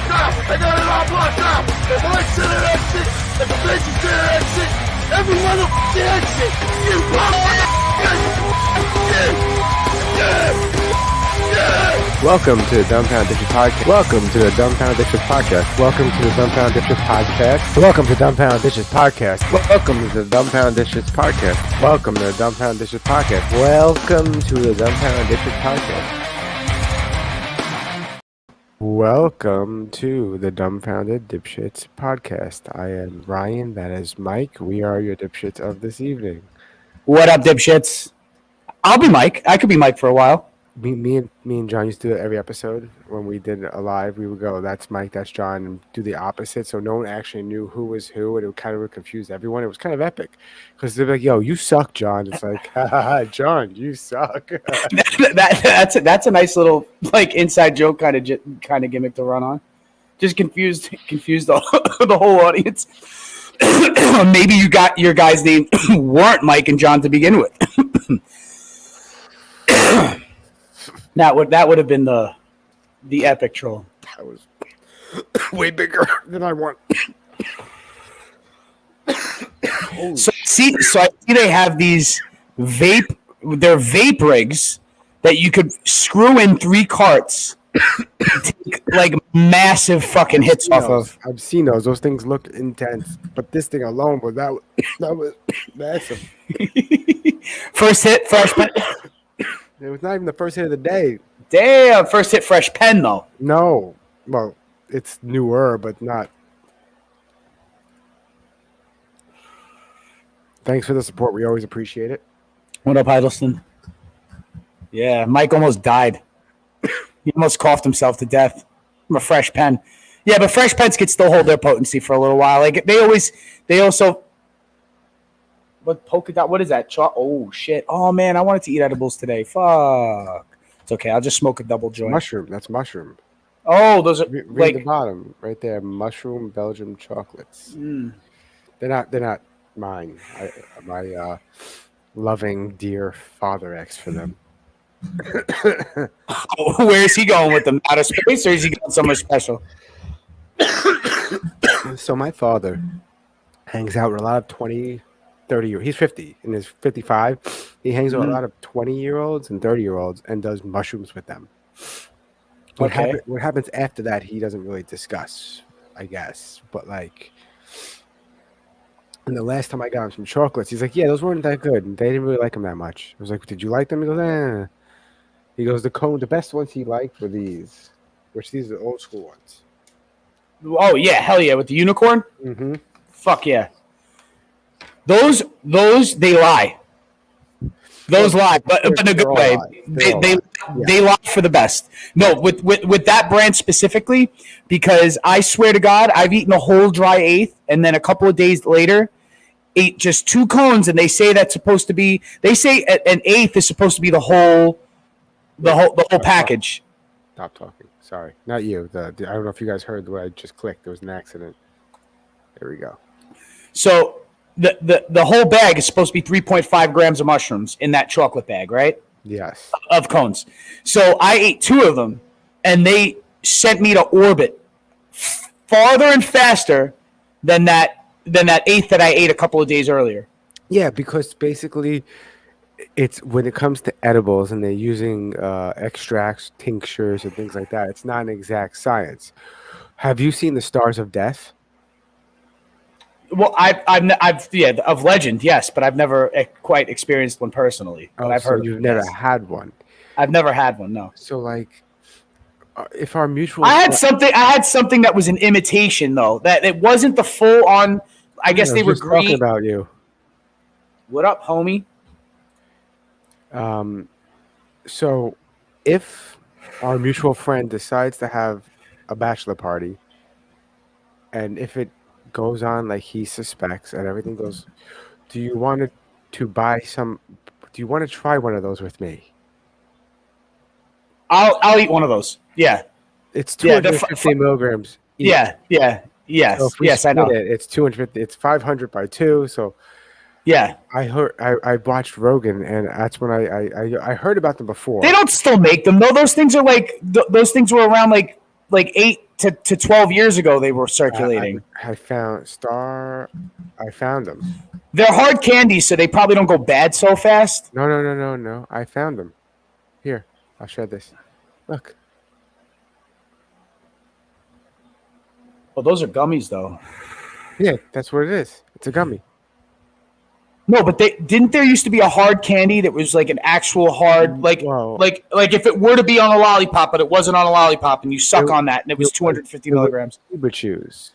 blocked out. I got it all blocked out. If I sit in that shit, if the bitch is in that shit, every motherfucking exit, you Welcome to the Dumbfounded D podcast. Welcome to the Dumbfounded D podcast. Welcome to the Dumbfounded D podcast. Welcome to the Dumbfounded D podcast. Welcome to the Dumbfounded D podcast. Welcome to the Dumbfounded D podcast. Welcome to the Dumbfounded D podcast. Welcome to the Dumbfounded Dipshits podcast. I am Ryan. That is Mike. We are your dipshits of this evening. What up, dipshits? I'll be Mike. I could be Mike for a while. Me and John used to do it every episode. When we did it live, we would go, that's Mike, that's John, and do the opposite. So no one actually knew who was who, and it kind of confused everyone. It was kind of epic because they're like, yo, you suck, John. It's like, haha, John, you suck. That's a nice little like inside joke kind of gimmick to run on. Just confused the whole audience. Maybe you got your guys' name weren't Mike and John to begin with. That would have been the epic troll. That was way bigger than I want. So I see they have these vape rigs that you could screw in 3 carts and take like massive fucking hits off of. I've seen those. Those things look intense, but this thing alone was that was massive. First hit, fresh pen. It was not even the first hit of the day. Damn, first hit, fresh pen though. No, well, it's newer, but not. Thanks for the support. We always appreciate it. What up, Hiddleston? Yeah, Mike almost died. He almost coughed himself to death from a fresh pen. Yeah, but fresh pens could still hold their potency for a little while. Like they also. What polka dot? What is that? Oh shit! Oh man, I wanted to eat edibles today. Fuck. It's okay. I'll just smoke a double joint. Mushroom. That's mushroom. Oh, those are read like the bottom right there. Mushroom Belgium chocolates. Mm. They're not mine. My loving dear father asked for them. Where is he going with them? Out of space, or is he going somewhere special? So my father hangs out with a lot of 20, 30 years. He's 50 and is 55. He hangs out with a lot of 20-year-olds and 30-year-olds and does mushrooms with them. What happens after that, he doesn't really discuss, I guess. But like, and the last time I got him some chocolates, he's like, yeah, those weren't that good. And they didn't really like them that much. I was like, did you like them? He goes, eh. He goes, the best ones he liked were these, which these are the old school ones. Oh yeah, hell yeah, with the unicorn. Mm-hmm. Fuck yeah. Those they lie. Those lie, but in a good way. They lie for the best. No, with that brand specifically, because I swear to God, I've eaten a whole dry eighth, and then a couple of days later, ate just 2 cones, and they say that's supposed to be. They say an eighth is supposed to be the whole package. Stop talking. Sorry, not you. I don't know if you guys heard what I just clicked. There was an accident. There we go. So. The whole bag is supposed to be 3.5 grams of mushrooms in that chocolate bag, right? Yes. Of cones. So I ate 2 of them, and they sent me to orbit farther and faster than that eighth that I ate a couple of days earlier. Yeah, because basically, it's when it comes to edibles and they're using extracts, tinctures, and things like that. It's not an exact science. Have you seen the Stars of Death? Well, I've of legend, yes, but I've never quite experienced one personally. But I've heard you've never had one. I've never had one, no. So, like, if our mutual, I had something that was an imitation, though. That it wasn't the full on. I guess they were green. Talking about you. What up, homie? So, if our mutual friend decides to have a bachelor party, and if it goes on like he suspects and everything goes, do you want to buy some? Do you want to try one of those with me? I'll eat one of those. Yeah, it's 250 milligrams. Each. Yes. So yes, I know. It's 250. It's 500 by 2. So yeah, I watched Rogan, and that's when I heard about them before. They don't still make them though. Those things are like those things were around like $8 to 12 years ago they were circulating. I found them. They're hard candies, so they probably don't go bad so fast. No. I found them. Here, I'll share this. Look. Well, those are gummies, though. Yeah, that's what it is. It's a gummy. No, but didn't there used to be a hard candy that was like an actual hard, like if it were to be on a lollipop, but it wasn't on a lollipop, and you suck on that, and it was 250 milligrams. Cuba chews.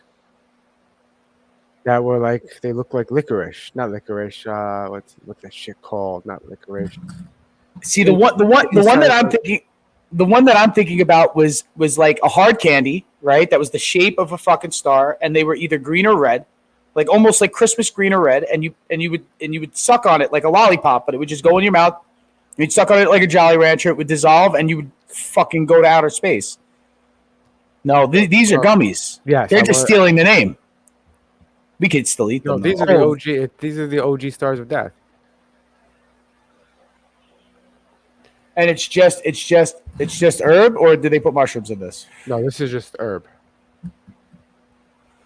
That were like, they look like licorice, not licorice. What's that shit called? Not licorice. See, the one that I'm thinking about was like a hard candy, right? That was the shape of a fucking star, and they were either green or red, like almost like Christmas green or red, and you would suck on it like a lollipop, but it would just go in your mouth. You'd suck on it like a Jolly Rancher, it would dissolve, and you would fucking go to outer space. No, these are gummies. Yes, they're just stealing the name. We could still eat them. No, these are the OG. These are the OG stars of death. And it's just herb, or did they put mushrooms in this? No, this is just herb.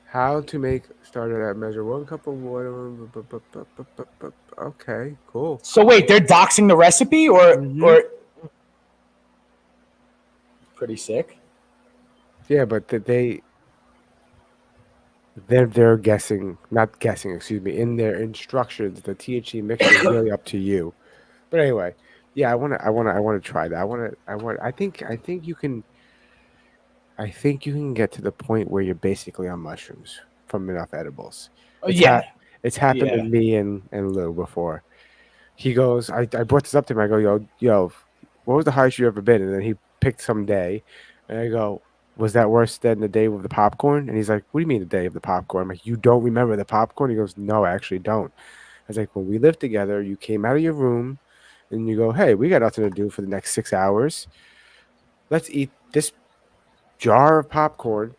How to make starter at measure 1 cup of water. Okay, cool. So wait, they're doxing the recipe, or pretty sick. Yeah, but they're guessing, not guessing. Excuse me. In their instructions, the THC mix is really up to you. But anyway. Yeah, I want to try that. I think you can get to the point where you're basically on mushrooms from enough edibles. It's happened to me and Lou before. He goes, I brought this up to him. I go, yo, what was the highest you ever been? And then he picked some day, and I go, was that worse than the day with the popcorn? And he's like, what do you mean the day of the popcorn? I'm like, you don't remember the popcorn? He goes, no, I actually don't. I was like, when we lived together, you came out of your room. And you go, hey, we got nothing to do for the next 6 hours. Let's eat this jar of popcorn.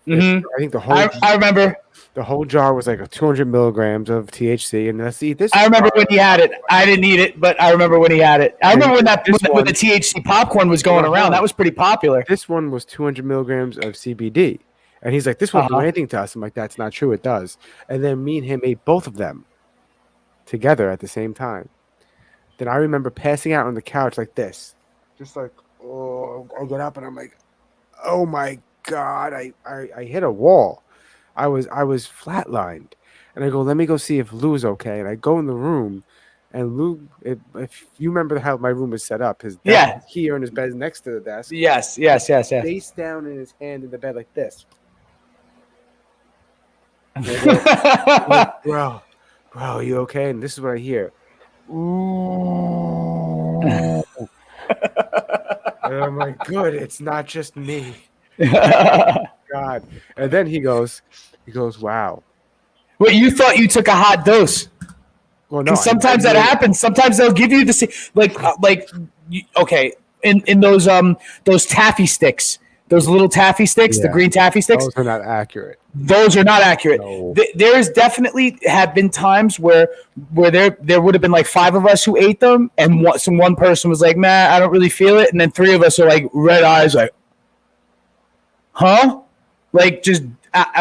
Mm-hmm. I think I remember the whole jar was like 200 milligrams of THC, and let's eat this. I remember when he had it. I didn't eat it, but I remember when he had it. I remember when the THC popcorn was going around. That was pretty popular. This one was 200 milligrams of CBD, and he's like, "This won't do anything to us." I'm like, "That's not true. It does." And then me and him ate both of them together at the same time. Then I remember passing out on the couch like this, just like, oh, I get up and I'm like, oh my God, I hit a wall. I was flatlined, and I go, let me go see if Lou's okay. And I go in the room, and Lou, if you remember how my room was set up, his desk is here and his bed is next to the desk. Yes. Face down in his hand in the bed like this. Like, bro, are you okay? And this is what I hear. Ooh. And I'm like, good, it's not just me. God. And then he goes, wow. Well, you thought you took a hot dose. Well, no. And sometimes that happens. Sometimes they'll give you the same, okay, in those taffy sticks, those little taffy sticks, the green taffy sticks. Those are not accurate. No. There's definitely have been times where there would have been like 5 of us who ate them, and one person was like, "Man, I don't really feel it," and then 3 of us are like red eyes, like, "Huh?" Like just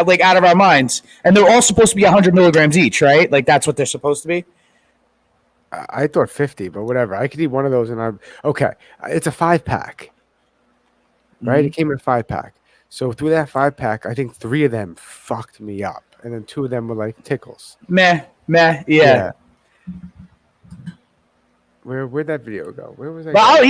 like out of our minds. And they're all supposed to be 100 milligrams each, right? Like that's what they're supposed to be. I thought 50, but whatever. I could eat one of those, and I'm okay. It's a 5-pack. Right? It came in a 5-pack. So through that 5-pack, I think 3 of them fucked me up. And then 2 of them were like tickles. Meh, yeah. Where'd that video go? Where was that? Well, I'll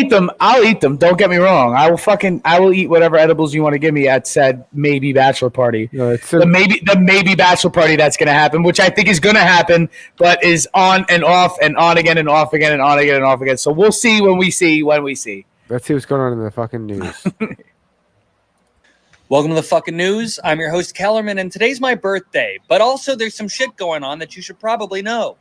eat them. Don't get me wrong. I will eat whatever edibles you want to give me at said maybe bachelor party. No, the maybe bachelor party that's gonna happen, which I think is gonna happen, but is on and off and on again and off again and on again and off again. So we'll see when we see. Let's see what's going on in the fucking news. Welcome to the fucking news. I'm your host, Kellerman, and today's my birthday. But also, there's some shit going on that you should probably know.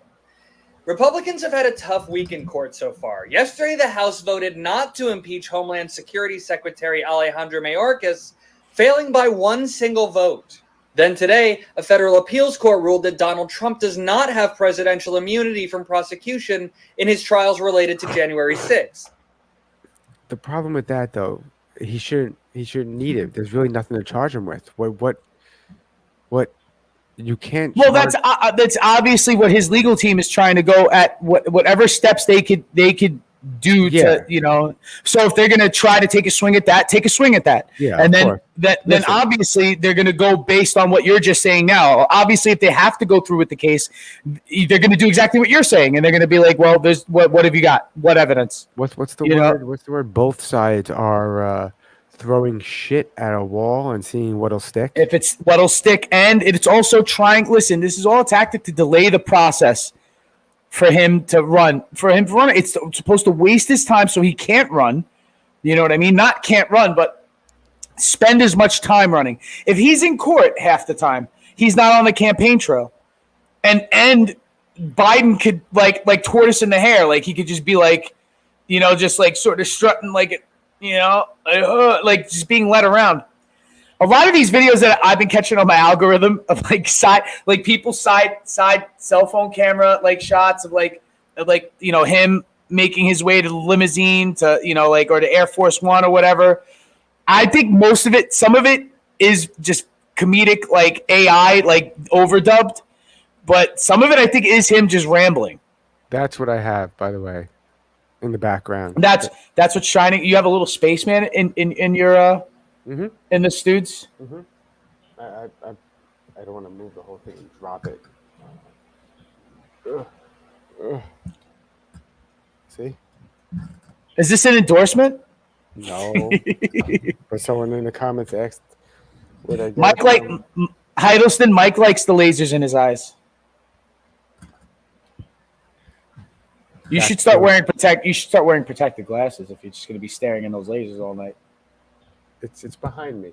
Republicans have had a tough week in court so far. Yesterday, the House voted not to impeach Homeland Security Secretary Alejandro Mayorkas, failing by 1 single vote. Then today, a federal appeals court ruled that Donald Trump does not have presidential immunity from prosecution in his trials related to January 6th. The problem with that, though, he shouldn't need it. There's really nothing to charge him with. What you can't. Well, charge- that's obviously what his legal team is trying to go at. Whatever steps they could do Yeah. to So if they're going to try to take a swing at that, take a swing at that. Yeah, and of then course. then Listen. obviously they're going to go based on what you're just saying now. Obviously, if they have to go through with the case, they're going to do exactly what you're saying, and they're going to be like, "Well, there's what have you got? What evidence?" What's the You know? word? What's the word? Both sides are throwing shit at a wall and seeing what'll stick. If it's what'll stick, and it's also trying. Listen, this is all a tactic to delay the process for him to run. It's supposed to waste his time so he can't run. You know what I mean? Not can't run, but spend as much time running. If he's in court half the time, he's not on the campaign trail. And Biden could like tortoise in the hair, like he could just be like, just like sort of strutting like like just being led around. A lot of these videos that I've been catching on my algorithm of people's side cell phone camera shots of him making his way to the limousine to or to Air Force One or whatever. I think some of it is just comedic, AI, overdubbed, but some of it I think is him just rambling. That's what I have, by the way, in the background. That's what's shining. You have a little spaceman in your in the studs. Mm-hmm. I don't want to move the whole thing and drop it. Ugh. See? Is this an endorsement? No. But someone in the comments asked what I Mike Hiddleston. Mike likes the lasers in his eyes. You should start wearing protective glasses if you're just going to be staring in those lasers all night. It's behind me.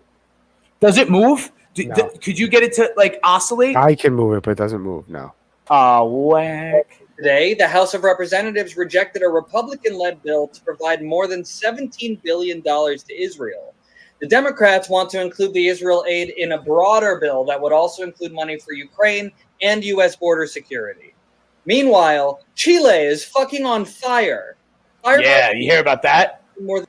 Does it move? No. Could you get it to oscillate? I can move it, but it doesn't move. No. Oh, whack. Today, the House of Representatives rejected a Republican-led bill to provide more than $17 billion to Israel. The Democrats want to include the Israel aid in a broader bill that would also include money for Ukraine and U.S. border security. Meanwhile, Chile is fucking on fire. Yeah, you hear about that?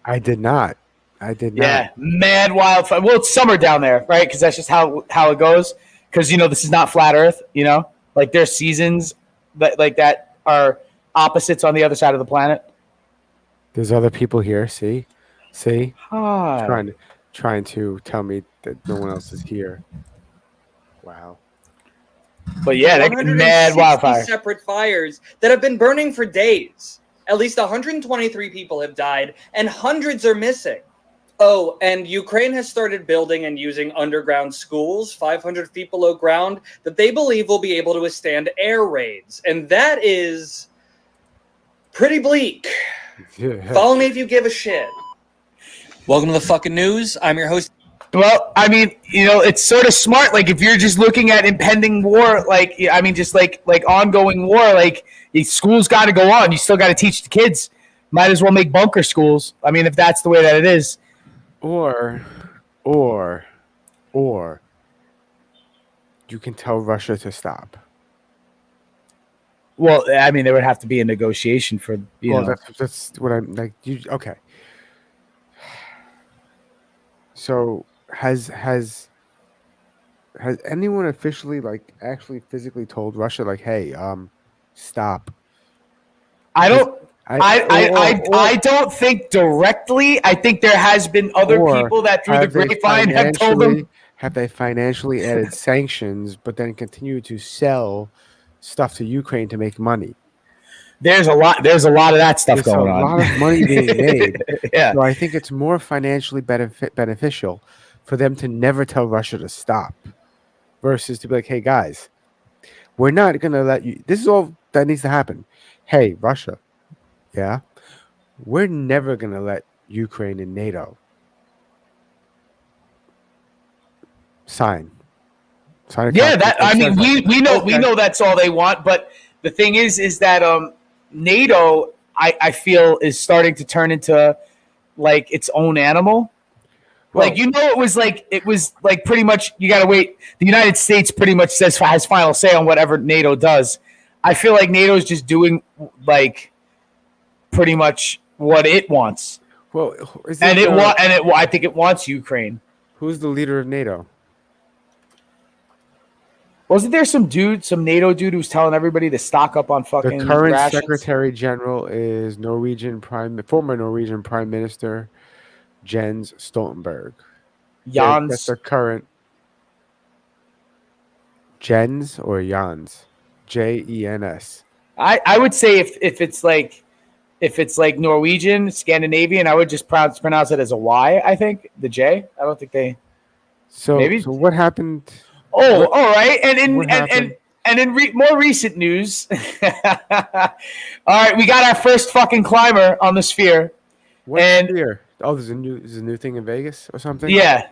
I did not. Yeah, mad wildfire. Well, it's summer down there, right? Because that's just how it goes. Because, this is not flat Earth, there's seasons that are opposites on the other side of the planet. There's other people here. See? Hi. Trying to tell me that no one else is here. Wow. But yeah, that mad wildfire. Separate fires that have been burning for days. At least 123 people have died, and hundreds are missing. Oh, and Ukraine has started building and using underground schools 500 feet below ground that they believe will be able to withstand air raids. And that is pretty bleak. Yeah. Follow me if you give a shit. Welcome to the fucking news. I'm your host. Well, I mean, it's sort of smart. If you're just looking at impending war, just ongoing war, school's got to go on. You still got to teach the kids. Might as well make bunker schools. I mean, if that's the way that it is. Or you can tell Russia to stop. Well, I mean, there would have to be a negotiation for That's what I'm like. Okay. So has anyone officially actually physically told Russia hey, stop? I don't think directly. I think there has been other people that through the grapevine have told them. Have they financially added sanctions, but then continue to sell stuff to Ukraine to make money? There's a lot of that stuff going on. There's a lot of money being made. Yeah. So I think it's more financially beneficial for them to never tell Russia to stop versus to be like, hey, guys, we're not going to let you. This is all that needs to happen. Hey, Russia. Yeah, we're never going to let Ukraine and NATO sign. Yeah, we know that's all they want. But the thing is that NATO, I feel, is starting to turn into its own animal. Well, it was pretty much you got to wait. The United States pretty much has final say on whatever NATO does. I feel like NATO is just doing pretty much what it wants. Well, I think it wants Ukraine. Who's the leader of NATO? Wasn't there some NATO dude who's telling everybody to stock up on fucking The current rations? Secretary General is former Norwegian Prime Minister Jens Stoltenberg. Jans. That's the current Jens or Jans, Jens. I would say if it's like Norwegian, Scandinavian, I would just pronounce it as a Y. I think the J. I don't think they. So maybe. So what happened? Oh, all right. And in more recent news, all right, we got our first fucking climber on the Sphere. What Sphere? Oh, there's a new thing in Vegas or something. Yeah,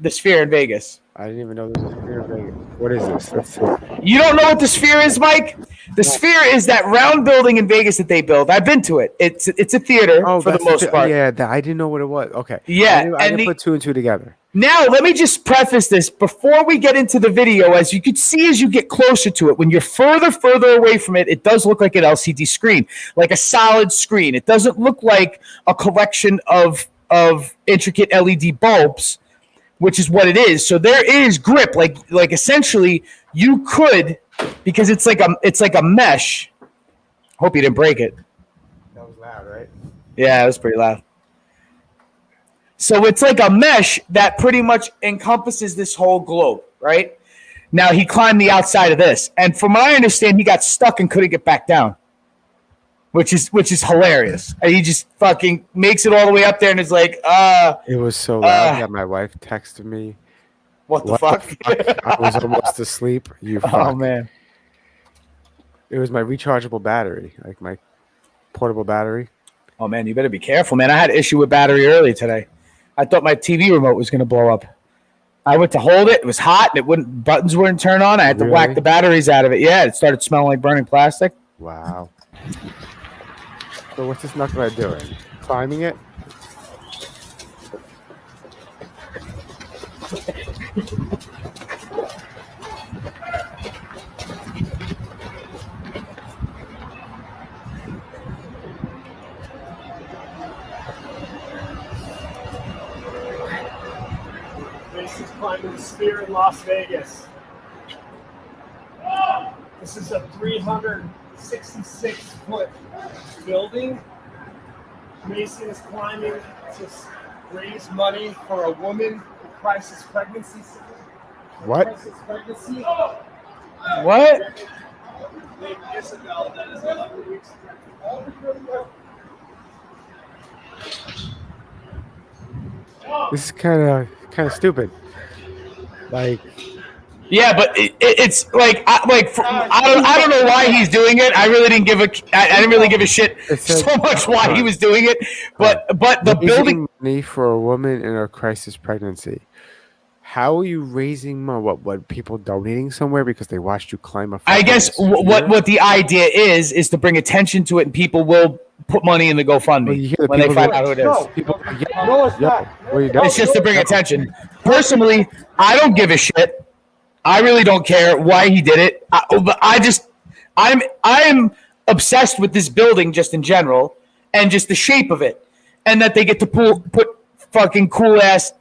the Sphere in Vegas. I didn't even know there was a Sphere in Vegas. What is this? Let's see. You don't know what the Sphere is, Mike? The Sphere is that round building in Vegas that they build. I've been to it. It's a theater for the most part. Yeah, I didn't know what it was. Okay. Yeah, I didn't put two and two together. Now, let me just preface this before we get into the video. As you can see, as you get closer to it, when you're further away from it, it does look like an LCD screen, like a solid screen. It doesn't look like a collection of intricate LED bulbs, which is what it is. So there is grip, like essentially you could, because it's like a mesh. Hope you didn't break it. That was loud, right? Yeah, it was pretty loud. So it's like a mesh that pretty much encompasses this whole globe, right? Now he climbed the outside of this, and from what I understand, he got stuck and couldn't get back down, which is hilarious. And he just fucking makes it all the way up there and is like, It was so loud that my wife texted me. What the fuck? I was almost asleep. You fuck. Oh man. It was my rechargeable battery, like my portable battery. Oh man, you better be careful, man. I had an issue with battery early today. I thought my TV remote was going to blow up. I went to hold it. It was hot. And buttons wouldn't turn on. I had to whack the batteries out of it. Yeah, it started smelling like burning plastic. Wow. So what's this knucklehead doing? Climbing it? Is climbing the Sphere in Las Vegas. This is a 366-foot building. Mason is climbing to raise money for a woman with crisis pregnancy. What? Crisis pregnancy. What? Named Isabel, that is 11 weeks pregnant. This is kind of stupid. Like, yeah, but it's like I don't know why he's doing it. I really didn't give a shit so much why he was doing it. But the building money for a woman in a crisis pregnancy. How are you raising money? What people donating somewhere because they watched you climb a? I guess what the idea is to bring attention to it, and people will put money in the GoFundMe when they find out who it is. It's just to bring attention. Personally, I don't give a shit. I really don't care why he did it. I'm obsessed with this building just in general and just the shape of it, and that they get to put fucking cool ass,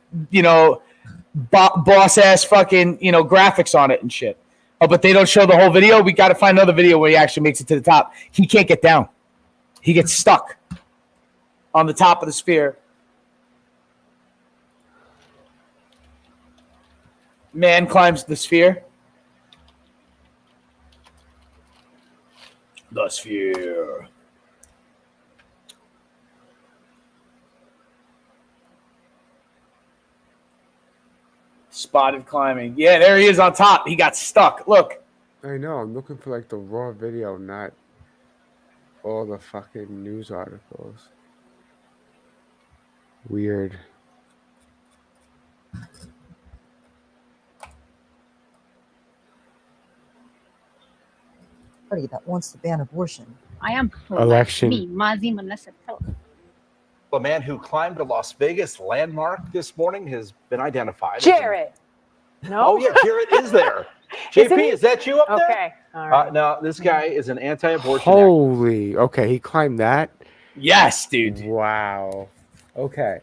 boss ass fucking graphics on it and shit. Oh, but they don't show the whole video. We got to find another video where he actually makes it to the top. He can't get down. He gets stuck on the top of the Sphere. Man climbs the Sphere. The Sphere. Spotted climbing. Yeah, there he is on top. He got stuck. Look. I know. I'm looking for like the raw video, not all the fucking news articles. Weird. Party that wants to ban abortion. I am Election. A man who climbed a Las Vegas landmark this morning has been identified. Jarrett. No. Oh, yeah, Jarrett is there. JP, is that you up there? Okay. All right. No, this guy is an anti-abortion Holy. Okay, he climbed that? Yes, dude. Wow. Okay.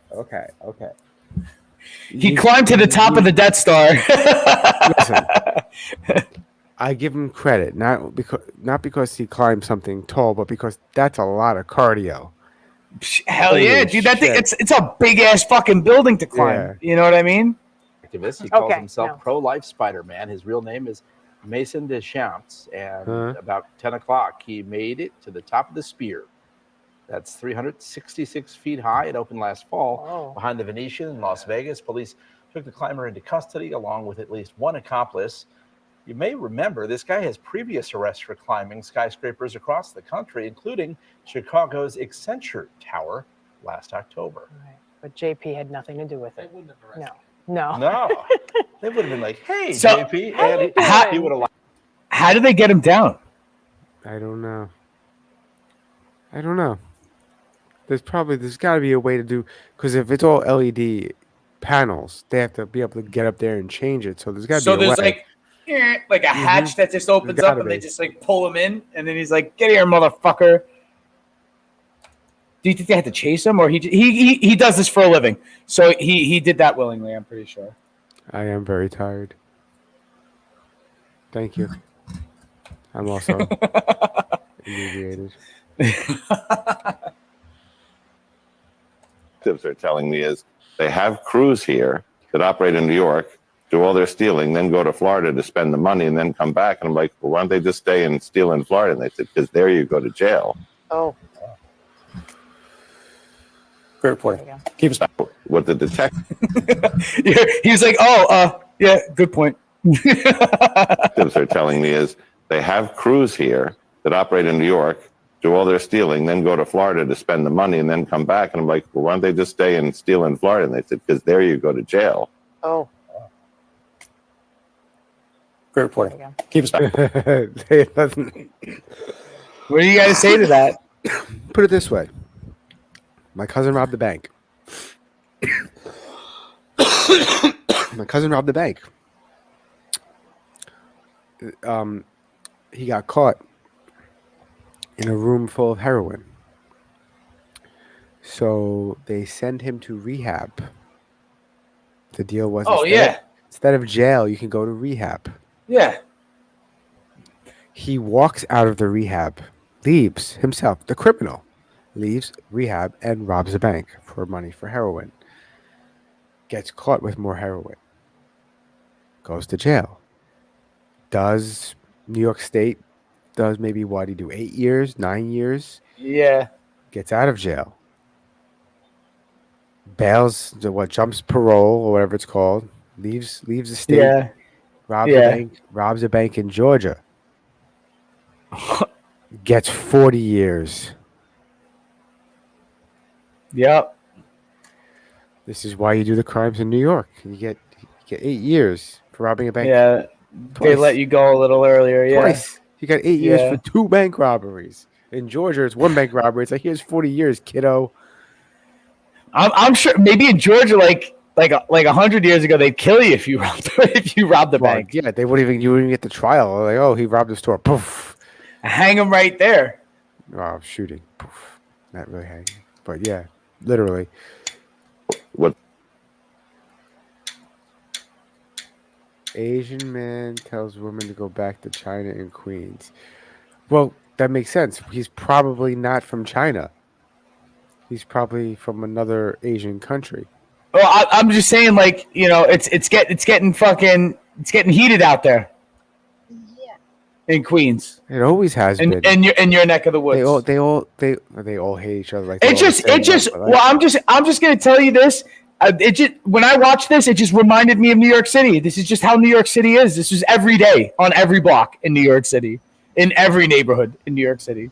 He climbed to the top of the Death Star. Listen, I give him credit, not because he climbed something tall, but because that's a lot of cardio. Hell yeah, Holy dude! That thing, shit. it's a big ass fucking building to climb. Yeah. You know what I mean? Activist. He calls Okay, himself no. Pro-Life Spider-Man. His real name is Mason Deschamps. And Huh? about 10 o'clock, he made it to the top of the spear. That's 366 feet high. It opened last fall Oh. behind the Venetian in Las Vegas. Police took the climber into custody along with at least one accomplice. You may remember this guy has previous arrests for climbing skyscrapers across the country, including Chicago's Accenture Tower last October. Right. But JP had nothing to do with it. No. No, they would have been like, "Hey, So- JP," How and you he doing? would have. How did they get him down? I don't know. There's got to be a way to do, because if it's all LED panels, they have to be able to get up there and change it. So there's got to So be a there's way. like a hatch that just opens There's up, gotta and they be. just like pull him in, and then he's like, "Get here, motherfucker." Do you think they had to chase him, or he does this for a living? So he did that willingly. I'm pretty sure. I am very tired. Thank you. I'm also inebriated. Tips are telling me is they have crews here that operate in New York, do all their stealing, then go to Florida to spend the money, and then come back. And I'm like, well, why don't they just stay and steal in Florida? And they said, because there you go to jail. Oh. Great point. There you Keep us. What the detectives He was like, yeah, good point. are telling me is they have crews here that operate in New York, do all their stealing, then go to Florida to spend the money, and then come back. And I'm like, well, why don't they just stay and steal in Florida? And they said, because there you go to jail. Oh. Great point. There you Keep us. It doesn't. What do you guys say to that? Put it this way. My cousin robbed the bank. My cousin robbed the bank. He got caught in a room full of heroin. So they send him to rehab. The deal was instead of jail, you can go to rehab. Yeah. He walks out of the rehab, leaves himself, the criminal, leaves rehab and robs a bank for money for heroin. Gets caught with more heroin. Goes to jail. Does New York State, does maybe what he do, 8 years, 9 years? Yeah. Gets out of jail. Bails, jumps parole or whatever it's called. Leaves the state. Yeah. Robs a bank in Georgia. Gets 40 years. Yep. This is why you do the crimes in New York. You get 8 years for robbing a bank. Yeah. They Twice. let you go a little earlier. Yeah. Twice. You got 8 years Yeah. for 2 bank robberies. In Georgia, it's 1 bank robbery. It's like, here's 40 years, kiddo. I'm sure maybe in Georgia, like 100 years ago, they'd kill you if you robbed the Well, bank. yeah, you wouldn't even get the trial. Like, oh, he robbed the store. Poof. Hang him right there. Oh, shooting. Poof. Not really hanging. But yeah, literally. What Asian man tells woman to go back to China in Queens. Well, that makes sense. He's probably not from China. He's probably from another Asian country. Well, I'm just saying, like, you know, it's getting heated out there. Yeah. In Queens, It always has been. in your neck of the woods. They all hate each other. Like they're It all just the same, but, like, well, I'm just gonna tell you this. When I watched this, it just reminded me of New York City. This is just how New York City is. This is every day on every block in New York City, in every neighborhood in New York City.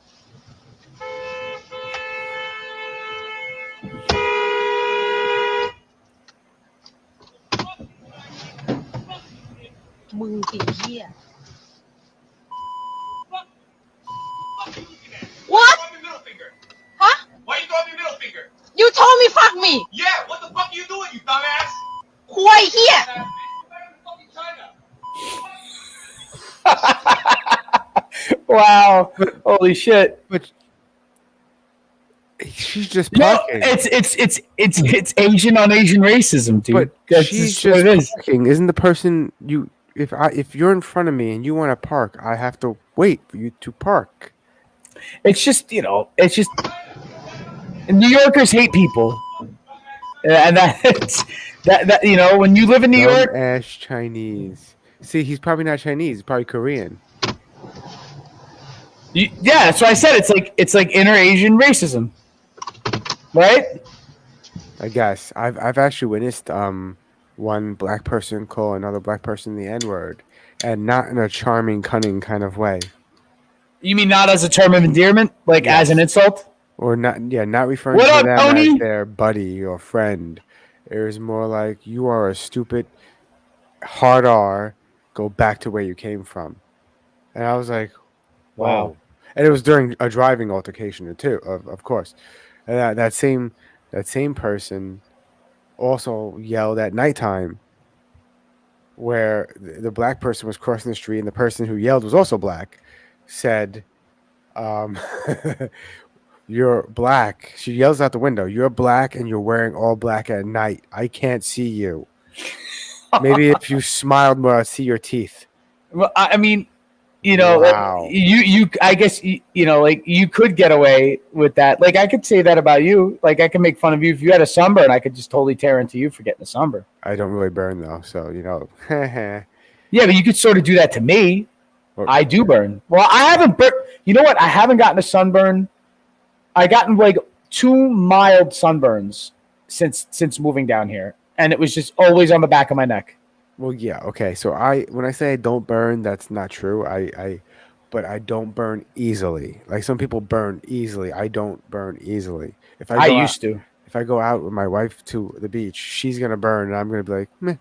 What? Huh? Why you throwing your middle finger? You told me fuck me. Yeah, what the fuck are you doing, you dumbass? Right here. China. Wow! Holy shit! But She's just No, parking. it's Asian on Asian racism, dude. But That's she's just what it is. parking. Isn't the person you? If you're in front of me and you want to park, I have to wait for you to park. It's just New Yorkers hate people, and that when you live in New York, Ash Chinese. See, he's probably not Chinese. He's probably Korean. yeah, that's what I said. It's like inner Asian racism, right? I guess I've actually witnessed one black person call another black person the N-word, and not in a charming, cunning kind of way. You mean not as a term of endearment, like as an insult? Or not referring What to up, them Tony? as their buddy or friend. It was more like, you are a stupid hard R, go back to where you came from. And I was like, wow. Wow. And it was during a driving altercation too, of course. And that same person also yelled at nighttime, where the black person was crossing the street, and the person who yelled was also black, said, you're black. She yells out the window, you're black and you're wearing all black at night. I can't see you. Maybe if you smiled more, I'd see your teeth. Well, I mean, Wow. you I guess like you could get away with that. Like I could say that about you. Like I could make fun of you if you had a sunburn. I could just totally tear into you for getting a sunburn. I don't really burn though, so Yeah, but you could sort of do that to me. I do burn. Well, I haven't burnt. You know what? I haven't gotten a sunburn. I gotten like 2 mild sunburns since moving down here, and it was just always on the back of my neck. Well, yeah, okay. So when I say I don't burn, that's not true. But I don't burn easily. Like some people burn easily. I don't burn easily. If I used to. If I go out with my wife to the beach, she's gonna burn, and I'm gonna be like, meh.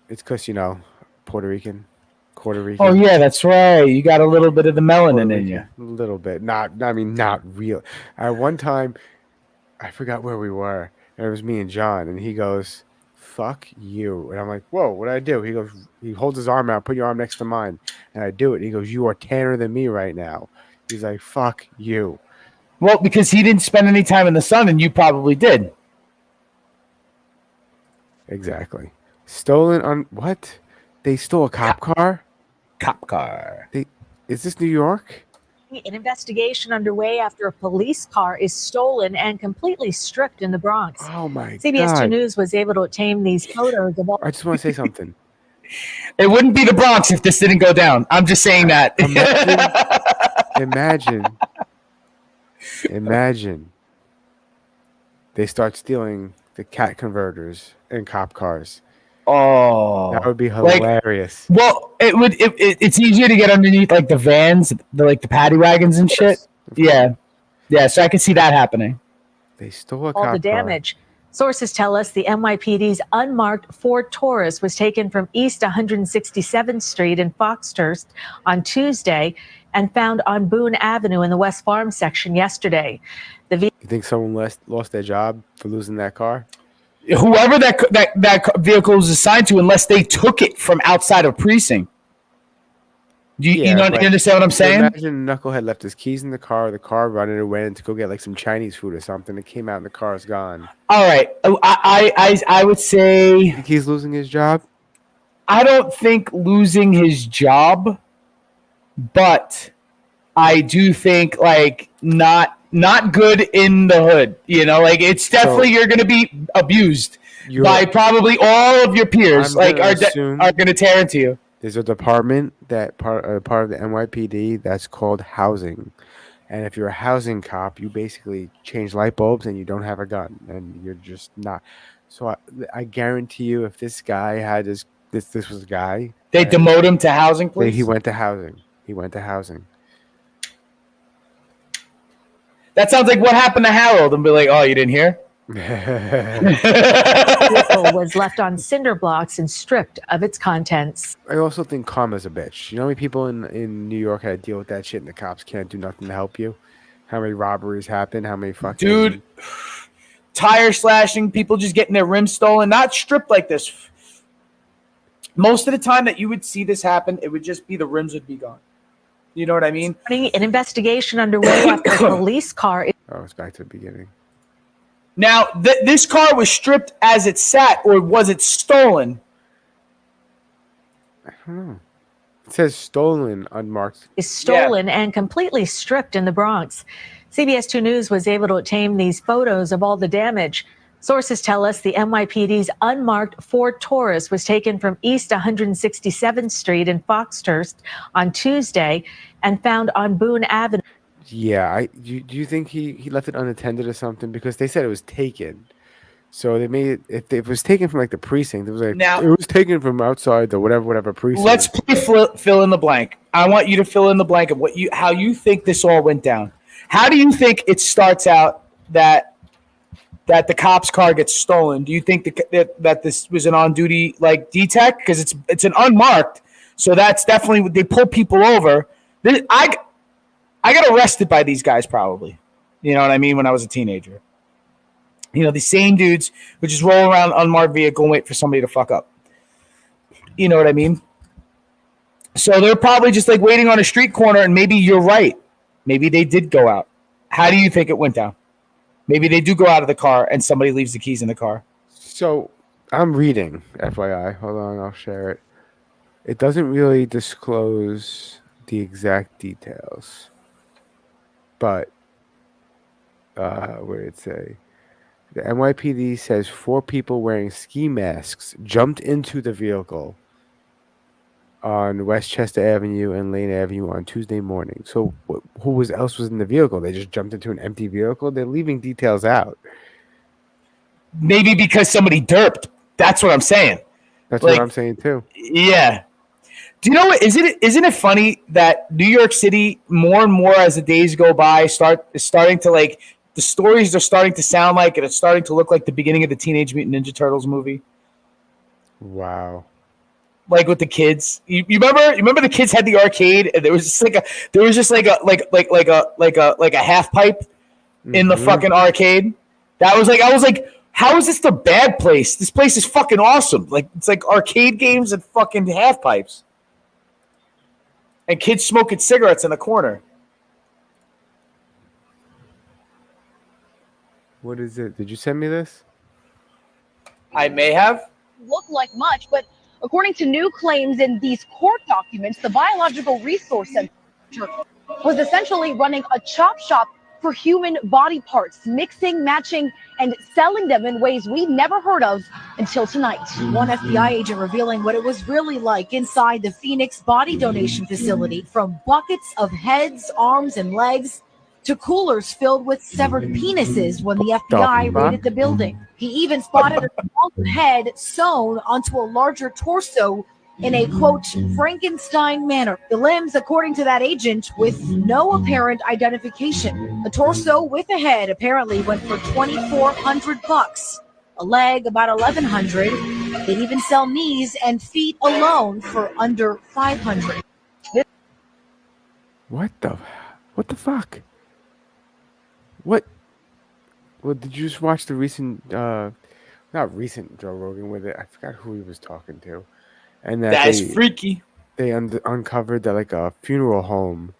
It's because Puerto Rican. Oh yeah, that's right. You got a little bit of the melanin in you. A little bit. Not real. At one time, I forgot where we were, and it was me and John, and he goes, fuck you. And I'm like, whoa, what did I do? He goes, he holds his arm out, put your arm next to mine. And I do it. And he goes, you are tanner than me right now. He's like, fuck you. Well, because he didn't spend any time in the sun, and you probably did. Exactly. Stolen on what? They stole a cop car? Cop car. Is this New York? An investigation underway after a police car is stolen and completely stripped in the Bronx. Oh my CBS God. 2 News was able to obtain these photos of all. I just want to say something. It wouldn't be the Bronx if this didn't go down. I'm just saying that. Imagine. They start stealing the cat converters in cop cars. Oh, that would be hilarious. Well, it's easier to get underneath like the vans, the paddy wagons and shit. Yeah. So I could see that happening. They stole a all cop the damage. Sources tell us the NYPD's unmarked Ford Taurus was taken from East 167th Street in Foxhurst on Tuesday and found on Boone Avenue in the West Farm section yesterday. You think someone lost their job for losing that car? Whoever that vehicle was assigned to, unless they took it from outside of precinct. You understand what I'm saying? Imagine a knucklehead left his keys in the car running and went to go get like some Chinese food or something. It came out and the car's gone. All right. I would say... You think he's losing his job? I don't think losing his job, but I do think like not good in the hood. Like it's definitely you're going to be abused by probably all of your peers. Are going to tear into you. There's a department that part of the NYPD that's called housing, and if you're a housing cop, you basically change light bulbs and you don't have a gun, and you're just not. So I guarantee you, if this guy had this was a guy, they demote him to housing. Please. He went to housing. That sounds like what happened to Harold, and be like, oh, you didn't hear? The vehicle was left on cinder blocks and stripped of its contents. I also think karma's a bitch. You know how many people in New York had to deal with that shit and the cops can't do nothing to help you? How many robberies happen? How many fucking... Dude, tire slashing, people just getting their rims stolen, not stripped like this. Most of the time that you would see this happen, it would just be the rims would be gone. You know what I mean? An investigation underway after a police car. Oh, it's back to the beginning. Now, this car was stripped as it sat, or was it stolen? I don't know. It says stolen, unmarked. Is stolen and completely stripped in the Bronx. CBS 2 News was able to obtain these photos of all the damage. Sources tell us the NYPD's unmarked Ford Taurus was taken from East 167th Street in Foxhurst on Tuesday and found on Boone Avenue. Yeah, do you think he left it unattended or something? Because they said it was taken. So they made it, if it was taken from like the precinct, it was like Now, it was taken from outside the whatever precinct. Let's play fill in the blank. I want you to fill in the blank of how you think this all went down. How do you think it starts out that the cop's car gets stolen? Do you think that this was an on-duty like D-Tech? Because it's an unmarked, so that's definitely they pull people over. I got arrested by these guys probably. You know what I mean? When I was a teenager. You know, the same dudes who just roll around unmarked vehicle and wait for somebody to fuck up. You know what I mean? So they're probably just like waiting on a street corner, and maybe you're right. Maybe they did go out. How do you think it went down? Maybe they do go out of the car and somebody leaves the keys in the car. So I'm reading, FYI. Hold on, I'll share it. It doesn't really disclose the exact details. But what did it say? The NYPD says 4 people wearing ski masks jumped into the vehicle on Westchester Avenue and Lane Avenue on Tuesday morning. So who else was in the vehicle? They just jumped into an empty vehicle? They're leaving details out. Maybe because somebody derped. That's what I'm saying. That's what I'm saying too. Yeah. Do you know what? Isn't it funny that New York City, more and more as the days go by, is starting to like the stories are starting to sound like, and it's starting to look like the beginning of the Teenage Mutant Ninja Turtles movie. Wow. Like with the kids, you remember the kids had the arcade, and there was just like a half pipe in the fucking arcade. I was like, how is this the bad place? This place is fucking awesome. Like it's like arcade games and fucking half pipes, and kids smoking cigarettes in the corner. What is it? Did you send me this? I may have. Look like much, but according to new claims in these court documents, the Biological Resource Center was essentially running a chop shop for human body parts, mixing, matching, and selling them in ways we'd never heard of until tonight. One FBI agent revealing what it was really like inside the Phoenix body donation facility, from buckets of heads, arms, and legs to coolers filled with severed penises when the FBI raided the building. He even spotted a small head sewn onto a larger torso in a, quote, Frankenstein manner. The limbs, according to that agent, with no apparent identification. A torso with a head apparently went for $2,400. A leg about $1,100. They'd even sell knees and feet alone for under $500. What the fuck? What? Well, did you just watch the recent, not recent Joe Rogan with it? I forgot who he was talking to. And that's freaky. They uncovered that like a funeral home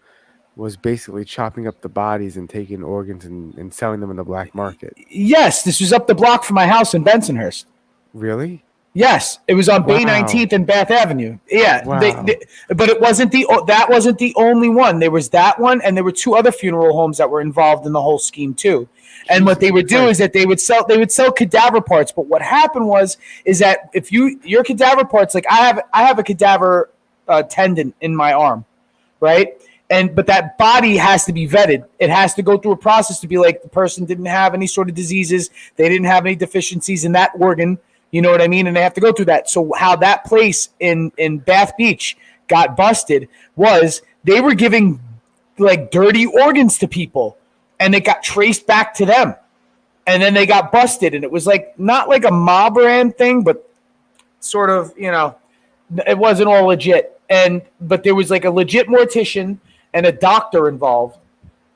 was basically chopping up the bodies and taking organs and selling them in the black market. Yes, this was up the block from my house in Bensonhurst. Really? Yes, it was on Bay 19th and Bath Avenue. Yeah, wow. But it wasn't that wasn't the only one. There was that one, and there were 2 other funeral homes that were involved in the whole scheme too. And what they would do is that they would sell cadaver parts. But what happened is that if your cadaver parts, like I have a cadaver tendon in my arm, right? But that body has to be vetted. It has to go through a process to be like the person didn't have any sort of diseases, they didn't have any deficiencies in that organ. You know what I mean? And they have to go through that. So how that place in Bath Beach got busted was they were giving like dirty organs to people, and it got traced back to them. And then they got busted, and it was like not like a mob ran thing, but sort of, you know, it wasn't all legit. But there was like a legit mortician and a doctor involved.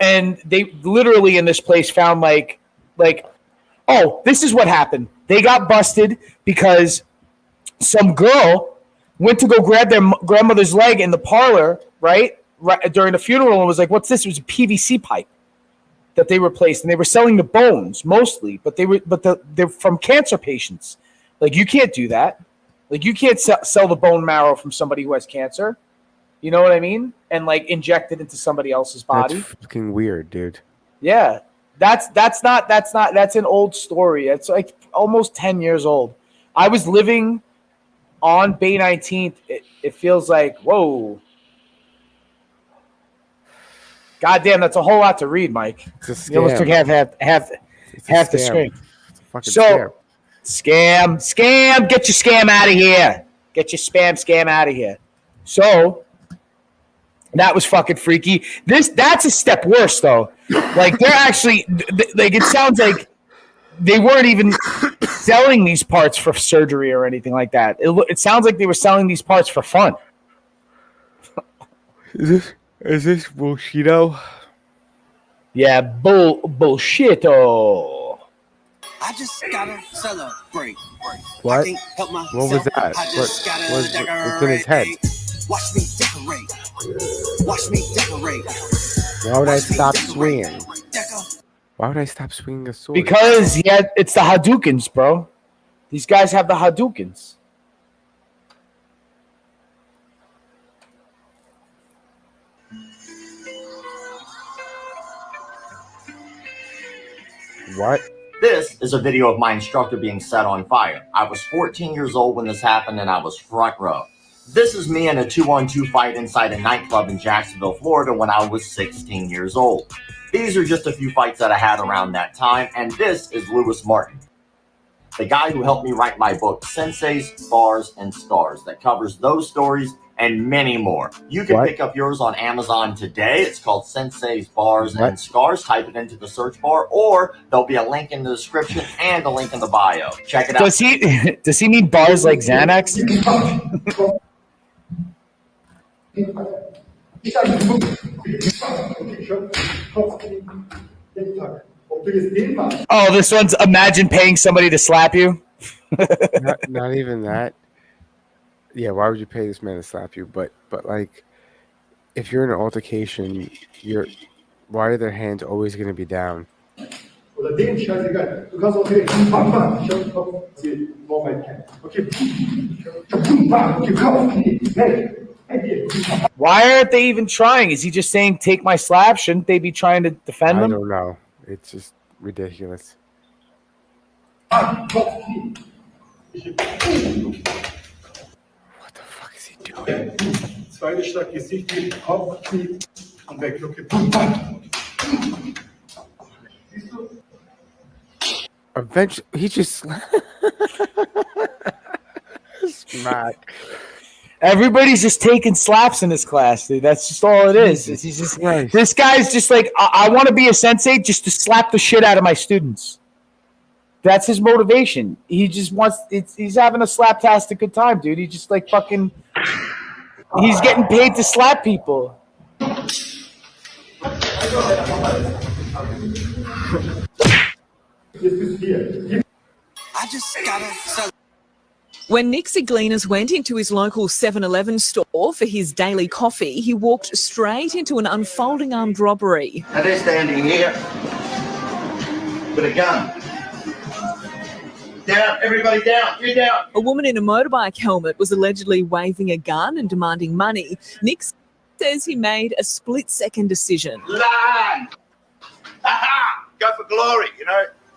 And they literally in this place found like, oh, this is what happened. They got busted because some girl went to go grab their grandmother's leg in the parlor, right? during the funeral and was like, "What's this?" It was a PVC pipe that they replaced, and they were selling the bones mostly, but they're from cancer patients. Like, you can't do that. Like, you can't sell the bone marrow from somebody who has cancer. You know what I mean? And like inject it into somebody else's body. That's fucking weird, dude. Yeah, that's an old story. It's like almost 10 years old. I was living on Bay 19th. It feels like, whoa. God damn, that's a whole lot to read, Mike. It's a You almost took half the screen. It's a fucking So, scam, get your scam out of here. Get your scam out of here. So, that was fucking freaky. That's a step worse, though. Like, they're actually, like, it sounds like they weren't even selling these parts for surgery or anything like that. It sounds like they were selling these parts for fun. Is this bullshito? Yeah, bullshito. I just gotta celebrate. What? What was that? What's in his head? Watch me decorate. Watch me decorate. Why would I stop swinging? Why would I stop swinging a sword? Because it's the Hadoukens, bro. These guys have the Hadoukens. What? This is a video of my instructor being set on fire. I was 14 years old when this happened, and I was front row. This is me in a 2-on-2 fight inside a nightclub in Jacksonville, Florida when I was 16 years old. These are just a few fights that I had around that time, and this is Lewis Martin, the guy who helped me write my book, Senseis, Bars, and Scars, that covers those stories and many more. You can pick up yours on Amazon today. It's called Senseis, Bars, and Scars. Type it into the search bar, or there'll be a link in the description and a link in the bio. Check it out. Does he need bars like Xanax? Oh, this one's imagine paying somebody to slap you. not even that. Yeah, why would you pay this man to slap you? But like, if you're in an altercation, why are their hands always going to be down? Why aren't they even trying? Is he just saying, take my slap? Shouldn't they be trying to defend them? I don't know. It's just ridiculous. What the fuck is he doing? Eventually, he just smack. Everybody's just taking slaps in this class, dude. That's just all it is. He's just This guy's just like, I want to be a sensei just to slap the shit out of my students. That's his motivation. He just wants. He's having a slaptastic good time, dude. He just like fucking. He's getting paid to slap people. I just gotta. When Nick Ziglinas went into his local 7-Eleven store for his daily coffee, he walked straight into an unfolding armed robbery. Now they're standing here with a gun. Down, everybody down, you're down. A woman in a motorbike helmet was allegedly waving a gun and demanding money. Nick says he made a split-second decision. Line! Aha! Go for glory,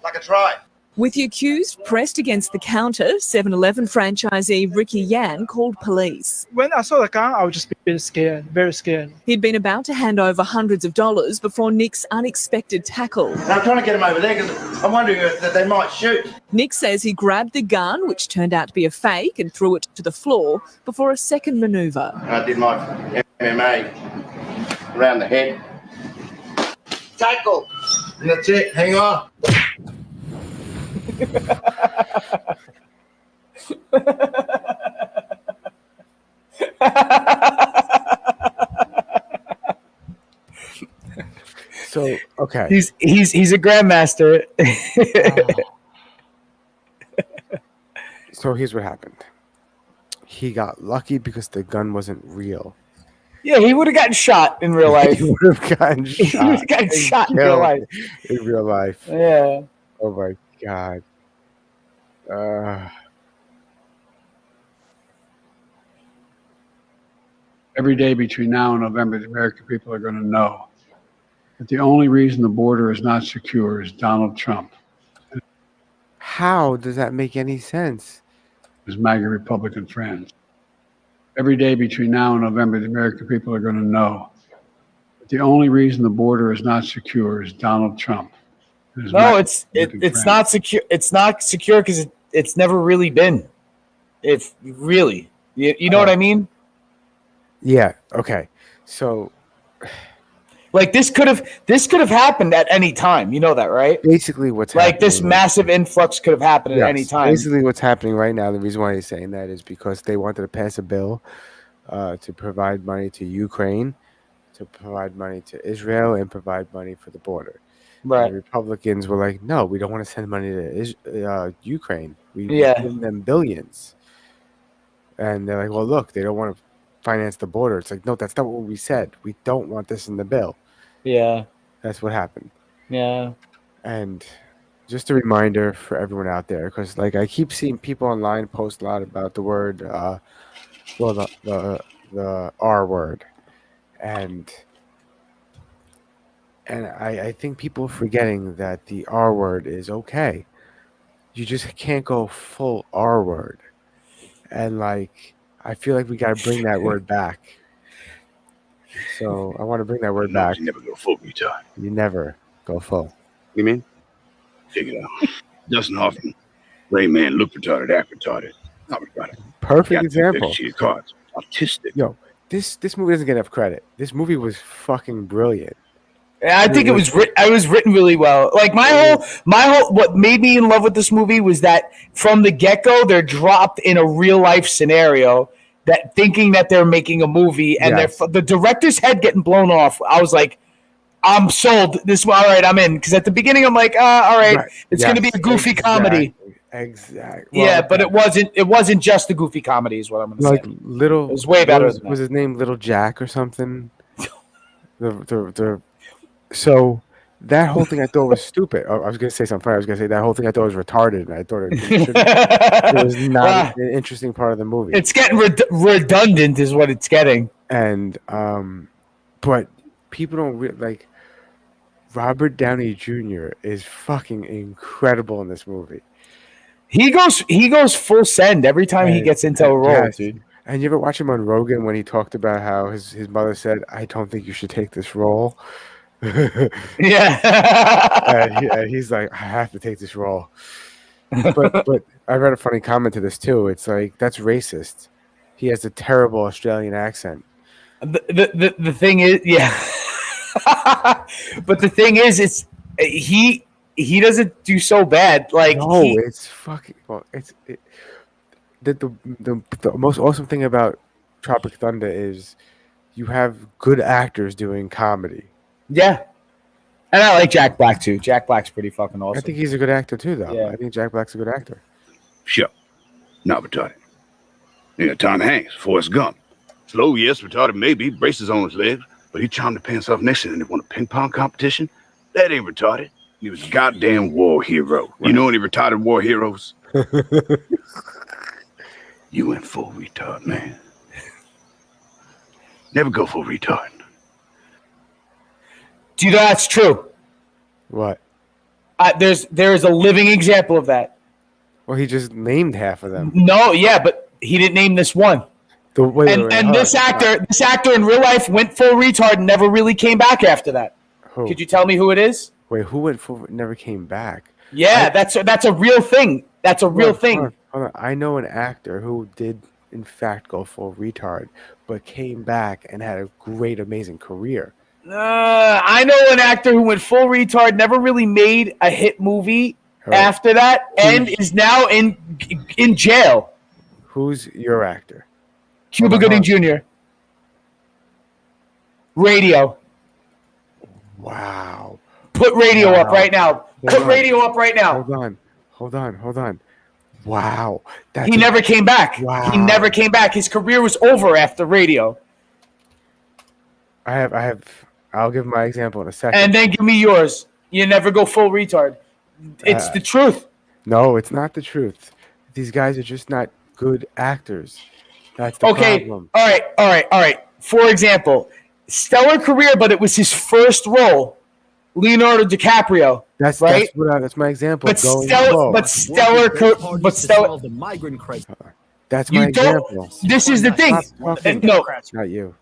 like a try. With the accused pressed against the counter, 7-Eleven franchisee Ricky Yan called police. When I saw the gun, I was just scared, very scared. He'd been about to hand over hundreds of dollars before Nick's unexpected tackle. And I'm trying to get them over there because I'm wondering if they might shoot. Nick says he grabbed the gun, which turned out to be a fake, and threw it to the floor before a second manoeuvre. And I did my MMA around the head. Tackle! And that's it, hang on. So okay, he's a grandmaster. So here's what happened. He got lucky because the gun wasn't real. Yeah, he would have gotten shot in real life. He would have gotten shot. He would have gotten shot in real Killed life. In real life. Yeah. Oh my god. Every day between now and November, the American people are going to know that the only reason the border is not secure is Donald Trump. How does that make any sense? His MAGA Republican friends. Every day between now and November, the American people are going to know that the only reason the border is not secure is Donald Trump. No, it's not secure. It's not secure because it's never really been. If really, you know what I mean? Yeah. Okay. So, like this could have happened at any time. You know that, right? Basically, what's like this happening massive influx could have happened at any time. Basically, what's happening right now, the reason why he's saying that is because they wanted to pass a bill to provide money to Ukraine, to provide money to Israel, and provide money for the border. Right. And the Republicans were like, no, we don't want to send money to Ukraine. We've given them billions. And they're like, well, look, they don't want to finance the border. It's like, no, that's not what we said. We don't want this in the bill. Yeah. That's what happened. Yeah. And just a reminder for everyone out there, because like I keep seeing people online post a lot about the word, the R word, and I think people are forgetting that the R word is okay. You just can't go full R word, and like I feel like we got to bring that word back. So I want to bring that word back. You never go full retard. You never go full. You mean? Check it out. Dustin Hoffman, Rain Man, look retarded, act retarded. Not retarded. Perfect example. Cards. Autistic. Yo, this movie doesn't get enough credit. This movie was fucking brilliant. I think it was written really well. Like my whole what made me in love with this movie was that from the get-go they're dropped in a real life scenario that thinking that they're making a movie and the director's head getting blown off. I was like, I'm sold. This all right, I'm in. Because at the beginning I'm like, all right, it's going to be a goofy comedy. Exactly. Well, but it wasn't just a goofy comedy is what I'm going to say. Like it was way better than that. Was his name Little Jack or something? So that whole thing I thought was stupid. I was going to say something funny. I was going to say that whole thing I thought was retarded. And I thought it was not an interesting part of the movie. It's getting redundant is what it's getting. And but people don't like Robert Downey Jr. is fucking incredible in this movie. He goes full send every time he gets into a role, dude. And you ever watch him on Rogan when he talked about how his mother said, "I don't think you should take this role." Yeah. and he's like, I have to take this role. But I read a funny comment to this too. It's like, that's racist. He has a terrible Australian accent. The thing is, yeah. But the thing is, it's he doesn't do so bad. Like it's fucking well. The most awesome thing about Tropic Thunder is you have good actors doing comedy. Yeah, and I like Jack Black too. Jack Black's pretty fucking awesome. I think he's a good actor too, though. Yeah. I think Jack Black's a good actor. Sure. Not retarded. You know, Tom Hanks, Forrest Gump. Slow, yes, retarded, maybe, braces on his legs, but he charmed the pants off next to him and won a ping pong competition. That ain't retarded. He was a goddamn war hero. Right. You know any retarded war heroes? You went full retard, man. Never go full retard. Do you know that's true? What? There is a living example of that. Well, he just named half of them. No, yeah, but he didn't name this one. This actor in real life went full retard and never really came back after that. Who? Could you tell me who it is? Wait, who went full? Never came back. Yeah, that's a real thing. That's a real thing. Hold on. I know an actor who did, in fact, go full retard, but came back and had a great, amazing career. I know an actor who went full retard, never really made a hit movie after that, and is now in jail. Who's your actor? Cuba Gooding Jr. Radio. Wow. Put radio up right now. Put radio up right now. Hold on. Wow. He never came back. Wow. He never came back. His career was over after radio. I'll give my example in a second. And then give me yours. You never go full retard. It's the truth. No, it's not the truth. These guys are just not good actors. That's the problem. All right. For example, stellar career, but it was his first role. Leonardo DiCaprio. That's right. That's my example. But stellar. The migrant crisis. That's my example. This is the thing. No, not you.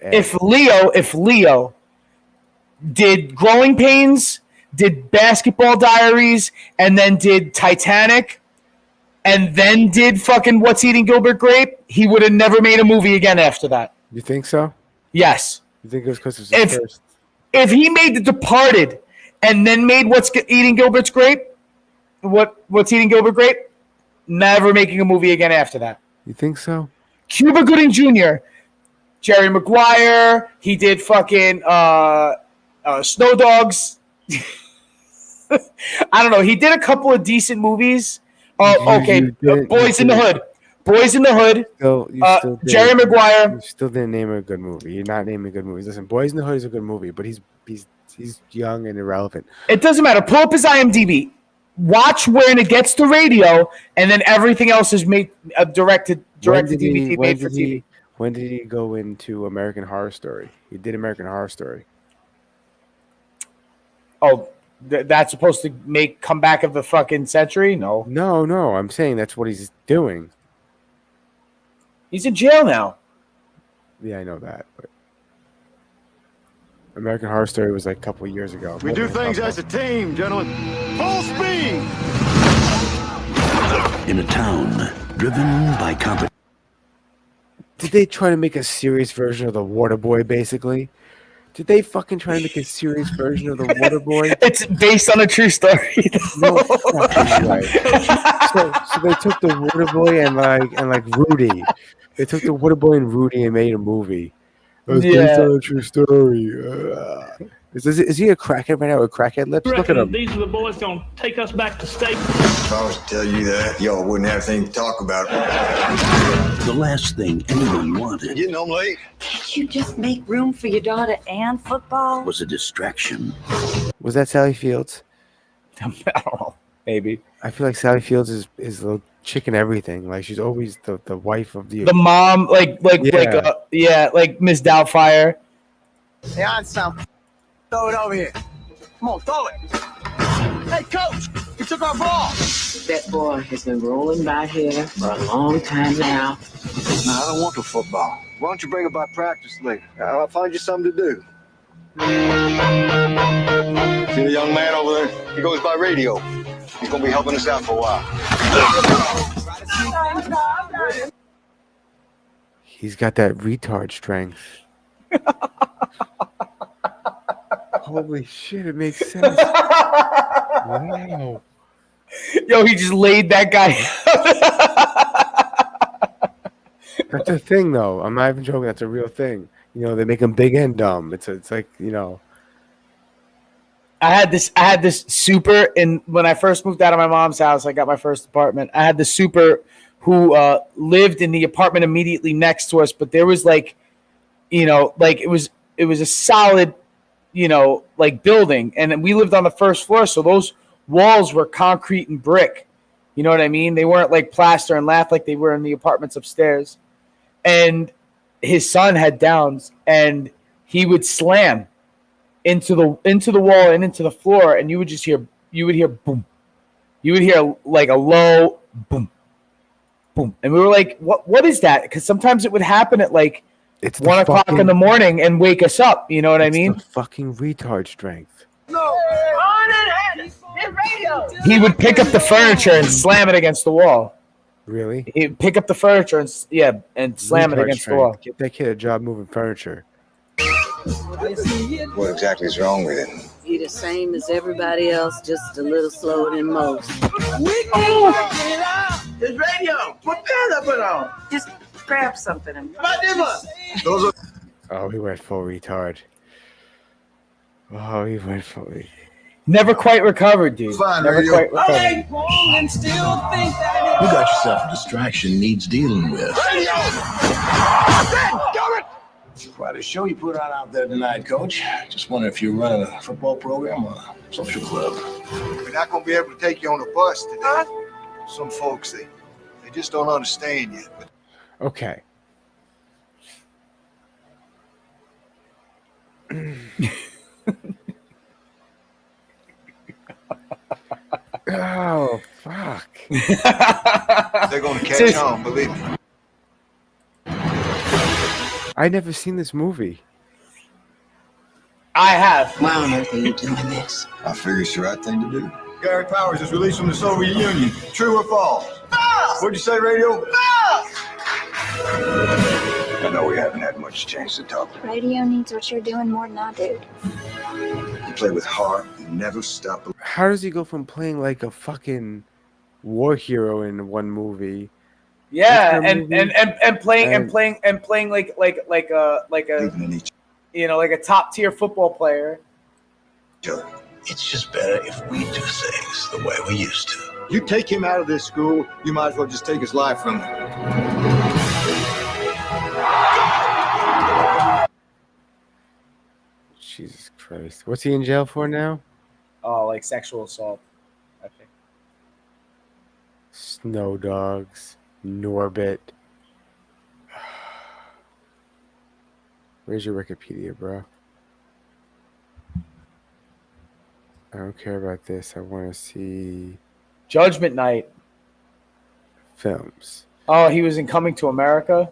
If Leo did Growing Pains, did Basketball Diaries, and then did Titanic, and then did fucking What's Eating Gilbert Grape, he would have never made a movie again after that. You think so? Yes. You think it was because it was his first? If he made The Departed and then made What's Eating Gilbert Grape, never making a movie again after that. You think so? Cuba Gooding Jr., Jerry Maguire, he did fucking Snow Dogs. I don't know. He did a couple of decent movies. Boys in the Hood. Jerry Maguire. You still didn't name a good movie. You're not naming good movies. Listen, Boys in the Hood is a good movie, but he's young and irrelevant. It doesn't matter. Pull up his IMDb. Watch when it gets to radio, and then everything else is made directed DVD made for TV. When did he go into American Horror Story? He did American Horror Story. Oh, that's supposed to make comeback of the fucking century? No. No. I'm saying that's what he's doing. He's in jail now. Yeah, I know that. But American Horror Story was like a couple of years ago. We do things as a team, gentlemen. Full speed! In a town driven by competition. Did they try to make a serious version of the Waterboy, basically? Did they fucking try to make a serious version of the Waterboy? It's based on a true story. No fucking way. So they took the Waterboy and like Rudy. They took the Waterboy and Rudy and made a movie. It was based on a true story. Is he a crackhead right now with crackhead lips? Look at him. These are the boys gonna take us back to state. If I was to tell you that, y'all wouldn't have anything to talk about. The last thing anyone wanted. Getting home late. Can't you just make room for your daughter and football? Was a distraction. Was that Sally Fields? I don't know. Maybe. I feel like Sally Fields is the chicken everything. Like she's always the wife of the mom, like Miss Doubtfire. Hey, on some. Throw it over here. Come on, throw it. Hey, coach, you took our ball. That boy has been rolling by here for a long time now. No, I don't want the football. Why don't you bring it by practice later? I'll find you something to do. See the young man over there? He goes by radio. He's going to be helping us out for a while. He's got that retard strength. Holy shit, it makes sense. Wow. Yo, he just laid that guy. That's a thing, though. I'm not even joking. That's a real thing. You know, they make him big and dumb. It's like, you know. I had this super, and when I first moved out of my mom's house, I got my first apartment. I had the super who lived in the apartment immediately next to us, but there was like, you know, like it was a solid, you know, like building, and we lived on the first floor, so those walls were concrete and brick. You know what I mean? They weren't like plaster and lath like they were in the apartments upstairs. And his son had Downs, and he would slam into the wall and into the floor, and you would hear boom. You would hear like a low boom, boom, and we were like, "What is that?" Because sometimes it would happen at like it's 1 o'clock in the morning and wake us up. You know what I mean? The fucking retard strength. No, on and radio. He would pick up the furniture and slam it against the wall. Really? He'd pick up the furniture and slam it against the wall. Get that kid a job moving furniture. What exactly is wrong with it? You're the same as everybody else, just a little slower than most. It's radio. What band I put on? Just grab something. And Oh, he went full retard. Oh, he went full. Never quite recovered, dude. Never quite recovered. You got yourself a distraction needs dealing with. Quite a show you put on out there tonight, Coach. Just wonder if you're running a football program or a social club. We're not going to be able to take you on the bus today. Some folks, they just don't understand yet. But Okay. Oh, fuck. they're going to catch on, believe me. I never seen this movie. I have. Why on earth are you doing this? I figure it's the right thing to do. Gary Powers is released from the Soviet Union. True or false? False! What'd you say, radio? False! I know we haven't had much chance to talk. Radio needs what you're doing more than I do. You play with heart. You never stop. How does he go from playing like a fucking war hero in one movie? Yeah, and playing like a like a top tier football player. It's just better if we do things the way we used to. You take him out of this school, you might as well just take his life from him. Jesus Christ. What's he in jail for now? Oh, like sexual assault, I think. Snow Dogs. Norbit. Where's your Wikipedia, bro? I don't care about this. I want to see Judgment Night. Films. Oh, he was in Coming to America.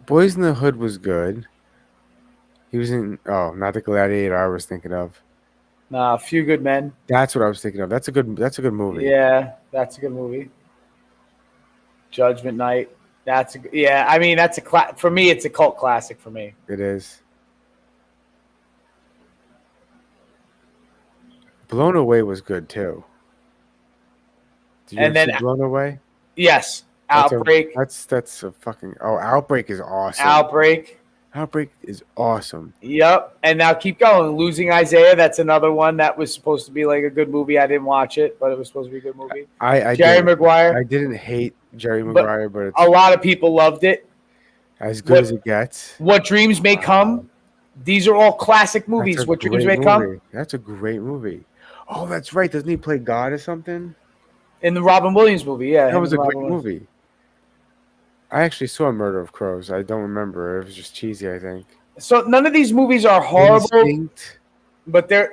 Boys in the Hood was good. He was in not The Gladiator I was thinking of. Nah, A Few Good Men. That's what I was thinking of. That's a good movie. Yeah, that's a good movie. Judgment Night. I mean, that's for me, it's a cult classic for me. It is. Blown Away was good too. Did you ever see Blown Away? Yes. Outbreak. That's a fucking Outbreak is awesome. Outbreak is awesome. Yep. And now keep going. Losing Isaiah. That's another one that was supposed to be like a good movie. I didn't watch it, but it was supposed to be a good movie. Jerry Maguire. I didn't hate Jerry Maguire, but a lot of people loved it. As good as it gets. What Dreams May Come. These are all classic movies. What Dreams May Come. That's a great movie. Oh, that's right. Doesn't he play God or something? In the Robin Williams movie, yeah. That was a great movie. I actually saw Murder of Crows. I don't remember. It was just cheesy, I think. So none of these movies are horrible, but they're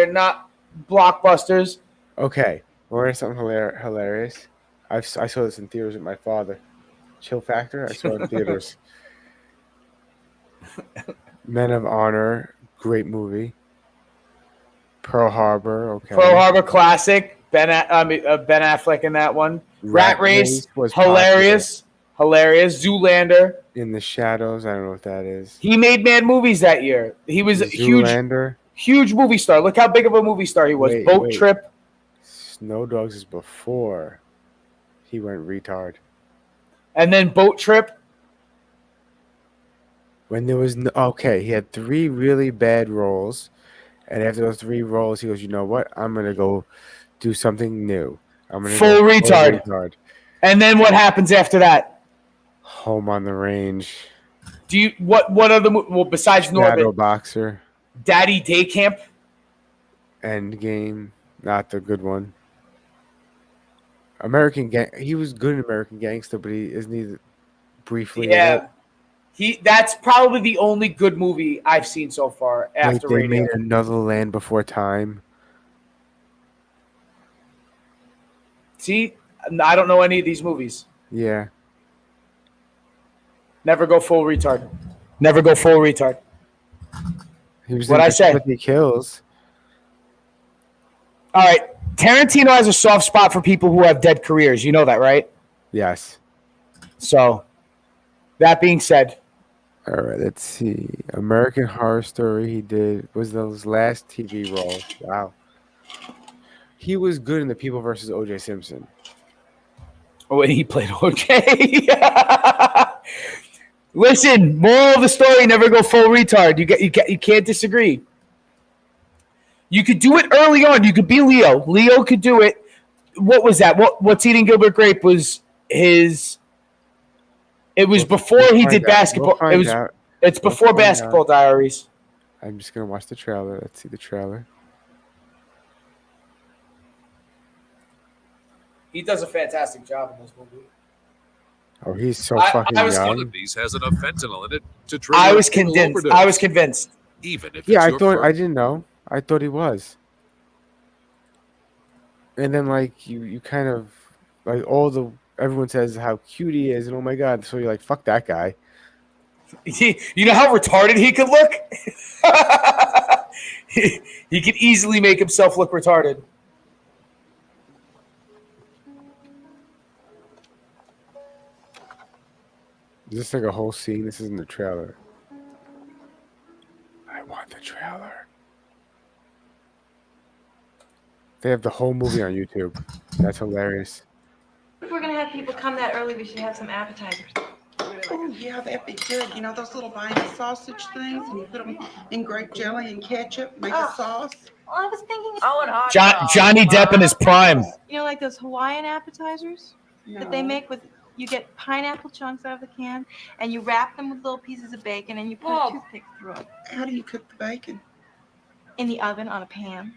not blockbusters. Okay, or something hilarious. I saw this in theaters with my father. Chill Factor. I saw it in theaters. Men of Honor, great movie. Pearl Harbor, okay. Pearl Harbor classic. Ben Affleck in that one. Rat Race was hilarious. Popular. Hilarious. Zoolander. In the Shadows. I don't know what that is. He made mad movies that year. He was a huge movie star. Look how big of a movie star he was. Boat Trip. Snow Dogs is before he went retard. And then Boat Trip. When there was he had 3 really bad roles. And after those 3 roles, he goes, you know what? I'm going to go do something new. I'm going to full retard. And then what happens after that? Home on the Range. Do you what other besides Norbit? Shadow Boxer. Daddy Day Camp. Endgame, not the good one. American Gang. He was good in American Gangster, but he briefly. Yeah. That's probably the only good movie I've seen so far after they Radio. made Another Land Before Time. See, I don't know any of these movies. Yeah. Never go full retard. Never go full retard. He was what I say. He Kills. All right. Tarantino has a soft spot for people who have dead careers. You know that, right? Yes. So, that being said. All right, let's see. American Horror Story was those last TV roles. Wow. He was good in The People vs. O.J. Simpson. Oh, and he played O.J. Listen, moral of the story, never go full retard. You can't disagree. You could do it early on. You could be Leo. Leo could do it. What was that? What's Eating Gilbert Grape was his It was before he did basketball. It's before Basketball Diaries. I'm just gonna watch the trailer. Let's see the trailer. He does a fantastic job in this movie. Oh, he's so fucking young. One of these has enough fentanyl in it to trigger I was a fatal convinced. overdose. I was convinced. Even if Yeah, it's I your thought. I first. didn't know. I thought he was. And then like you kind of like everyone says how cute he is and oh my god, so you're like fuck that guy. You know how retarded he could look? he could easily make himself look retarded. Is this like a whole scene? This isn't the trailer. I want the trailer. They have the whole movie on YouTube. That's hilarious. If we're gonna have people come that early, we should have some appetizers. Oh, yeah, that'd be good. You know those little viney sausage things, and you put them in grape jelly and ketchup, make a sauce. Well, I was thinking. Oh, and hot Johnny Depp in his prime. You know, like those Hawaiian appetizers that they make with. You get pineapple chunks out of the can, and you wrap them with little pieces of bacon, and you put a toothpick through it. How do you cook the bacon? In the oven on a pan.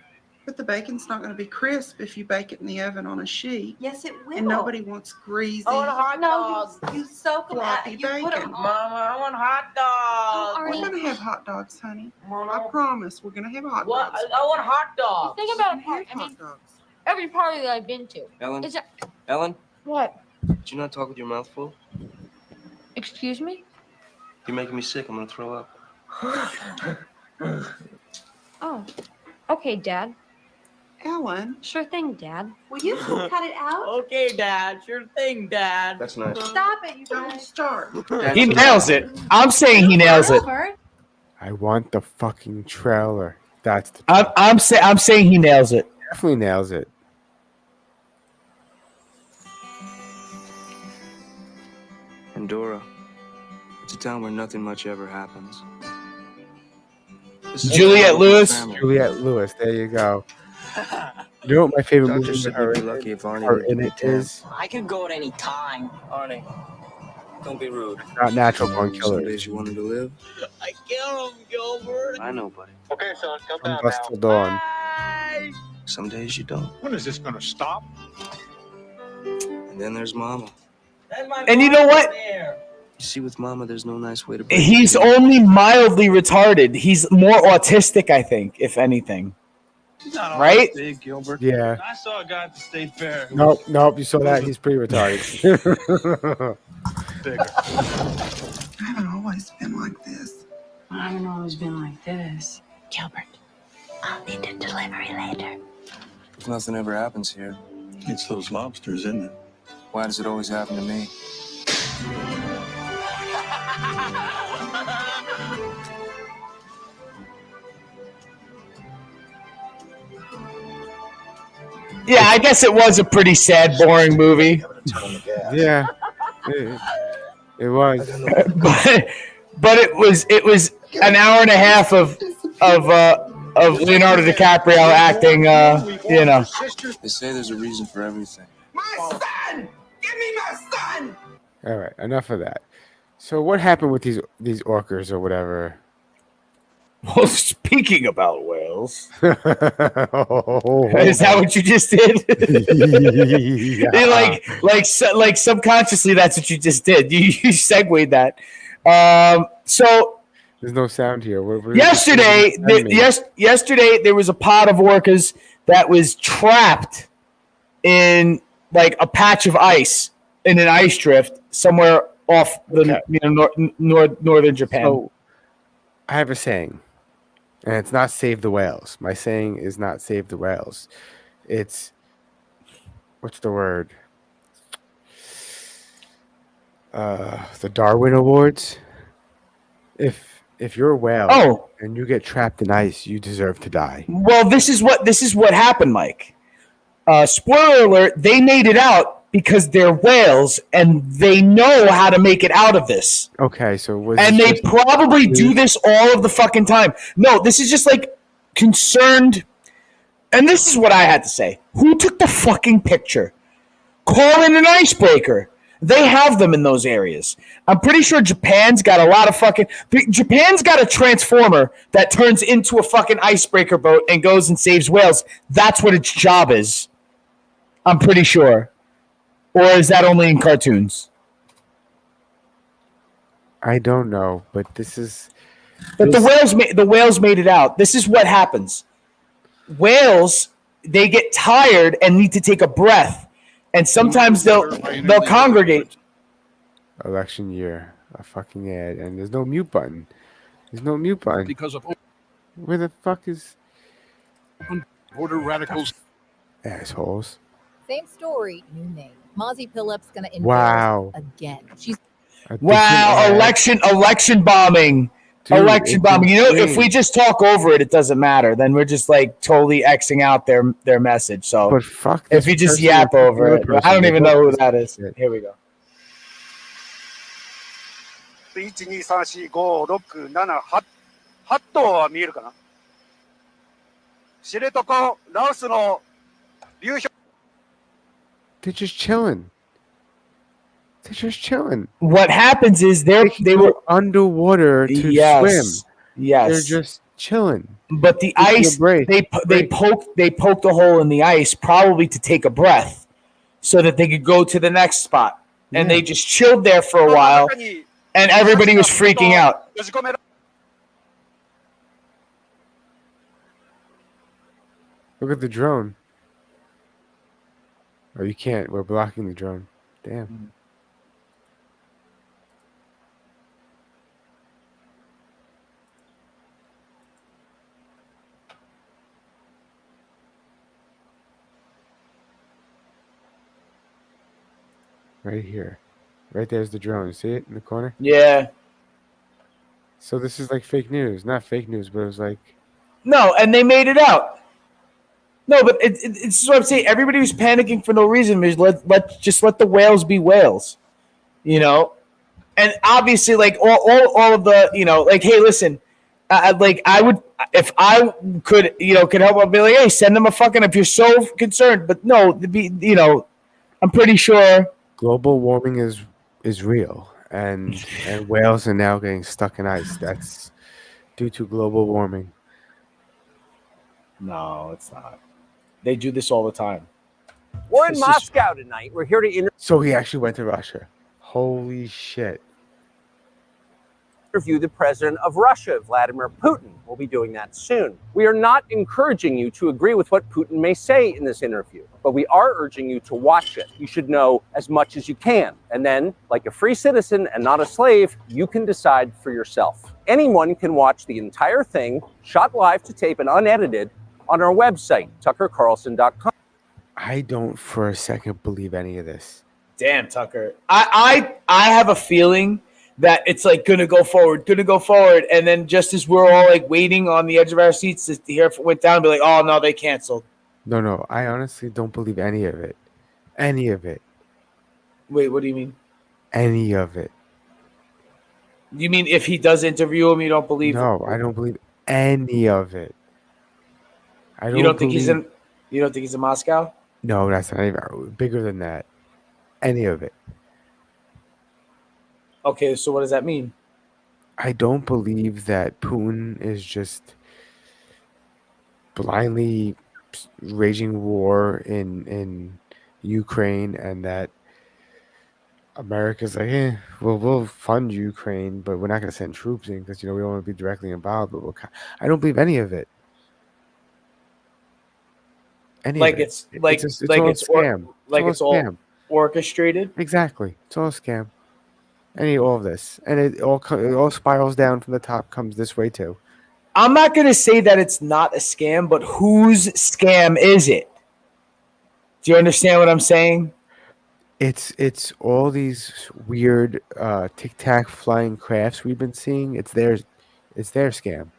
But the bacon's not going to be crisp if you bake it in the oven on a sheet. Yes, it will. And nobody wants greasy. Oh, and hot dogs. You soak them out. Floppy You put bacon. them. Mama, I want hot dogs. We're going to have hot dogs, honey. I promise. We're going to have hot What? dogs. I want hot dogs. Think about a party. Hot dogs. Every party that I've been to. Ellen? Is it, Ellen, what? did you not talk with your mouth full? Excuse me? You're making me sick. I'm gonna throw up. Oh, okay, Dad. Ellen. Sure thing, Dad. Will you cut it out? Okay, Dad. Sure thing, Dad. That's nice. Stop it, you Don't guys. start. He nails it. I'm saying he nails it. I want the fucking trailer. That's the I'm saying he nails it. Definitely nails it. Andorra. It's a town where nothing much ever happens. Juliette Lewis. Juliette Lewis. There you go. You know what my favorite Doctor movie said with her, you'd be lucky if Arnie her would in be it town. is? I could go at any time. Arnie, don't be rude. Not Natural Born Some Killers. days you wanted to live. I kill him, Gilbert. I know, buddy. Okay, son, come From down Dusk now. Till Dawn. Some days you don't. When is this going to stop? And then there's Mama. And you know what? You see, with Mama, there's no nice way to. He's only mildly retarded. He's more autistic, I think, if anything. Right? Big Gilbert. Yeah. I saw a guy at the state fair. Nope. You saw that. He's pretty retarded. Bigger. I haven't always been like this. I haven't always been like this. Gilbert, I'll need a delivery later. If nothing ever happens here, It's those lobsters, isn't it? why does it always happen to me? Yeah, I guess it was a pretty sad, boring movie. Yeah. It was. but it was an hour and a half of Leonardo DiCaprio acting. You know. They say there's a reason for everything. My son! Give me my son! All right. Enough of that. So what happened with these orcas or whatever? Well, speaking about whales, Oh. is that what you just did? Yeah. like subconsciously, that's what you just did. You segued that. So There's no sound here. yesterday there was a pod of orcas that was trapped in like a patch of ice in an ice drift somewhere off the northern Japan. So I have a saying, and it's not save the whales. My saying is not save the whales. It's what's the word? The Darwin Awards. If you're a whale and you get trapped in ice, you deserve to die. Well, this is what happened, Mike. Spoiler alert: they made it out because they're whales and they know how to make it out of this. Okay, so They probably do this all of the fucking time. No, this is just like concerned. And this is what I had to say: who took the fucking picture? Call in an icebreaker. They have them in those areas. I'm pretty sure Japan's got a lot of fucking. Japan's got a transformer that turns into a fucking icebreaker boat and goes and saves whales. That's what its job is. I'm pretty sure. Or is that only in cartoons? I don't know, but this is. But the whales made it out. This is what happens. Whales, they get tired and need to take a breath, and sometimes they'll congregate. Election year, a fucking ad, and there's no mute button. There's no mute button. Because of Where the fuck is border radicals? assholes? Same story, new name. Mozzie Phillips gonna embarrass Wow. again. She's Election bombing. Dude, election it's bombing. You know, if insane. we just talk over it, it doesn't matter. Then we're just like totally Xing out their message. So But fuck if this you just person, yap this over other it, person, I don't they even both know who just- that is. Here we go. 1、2、3、4、5、6、7、8頭は見えるかな。知床、ラオスの流氷。 They're just chilling. They're just chilling. What happens is they were underwater to swim. Yes. They're just chilling. But the Taking a ice, break. they poked a hole in the ice probably to take a breath, so that they could go to the next spot. And they just chilled there for a while, and everybody was freaking out. Look at the drone. Oh, you can't. We're blocking the drone. Damn. Right here. Right there's the drone. See it in the corner? Yeah. So this is like fake news. Not fake news, but it was like... No, and they made it out. No, but it's what I'm saying. Everybody was panicking for no reason. Let's let the whales be whales, you know. And obviously, like all of the, you know, like, hey, listen, like I would, if I could, you know, could help, I'd be like, hey, send them a fucking, if you're so concerned. But no, you know, I'm pretty sure global warming is real, and whales are now getting stuck in ice. That's due to global warming. No, it's not. They do this all the time. We're in Moscow tonight. We're here to So he actually went to Russia. Holy shit. interview the president of Russia, Vladimir Putin. We'll be doing that soon. We are not encouraging you to agree with what Putin may say in this interview, but we are urging you to watch it. You should know as much as you can. And then, like a free citizen and not a slave, you can decide for yourself. Anyone can watch the entire thing, shot live to tape and unedited, on our website, tuckercarlson.com. I don't for a second believe any of this. Damn, Tucker. I have a feeling that it's like gonna go forward, and then just as we're all like waiting on the edge of our seats to hear if it went down, be like, oh no, they canceled. No, I honestly don't believe any of it. Any of it. Wait, what do you mean? Any of it. You mean if he does interview him, you don't believe? No, I don't believe any of it. You don't think he's in Moscow? No, that's not even bigger than that. Any of it. Okay, so what does that mean? I don't believe that Putin is just blindly raging war in Ukraine, and that America's like, we'll fund Ukraine, but we're not going to send troops in because, you know, we don't want to be directly involved. But I don't believe any of it. It's all a scam. It's all scam. orchestrated. Exactly, it's all a scam. All of this, and it all spirals down from the top, comes this way too. I'm not going to say that it's not a scam, but whose scam is it? Do you understand what I'm saying? It's all these weird tic tac flying crafts we've been seeing. It's their scam.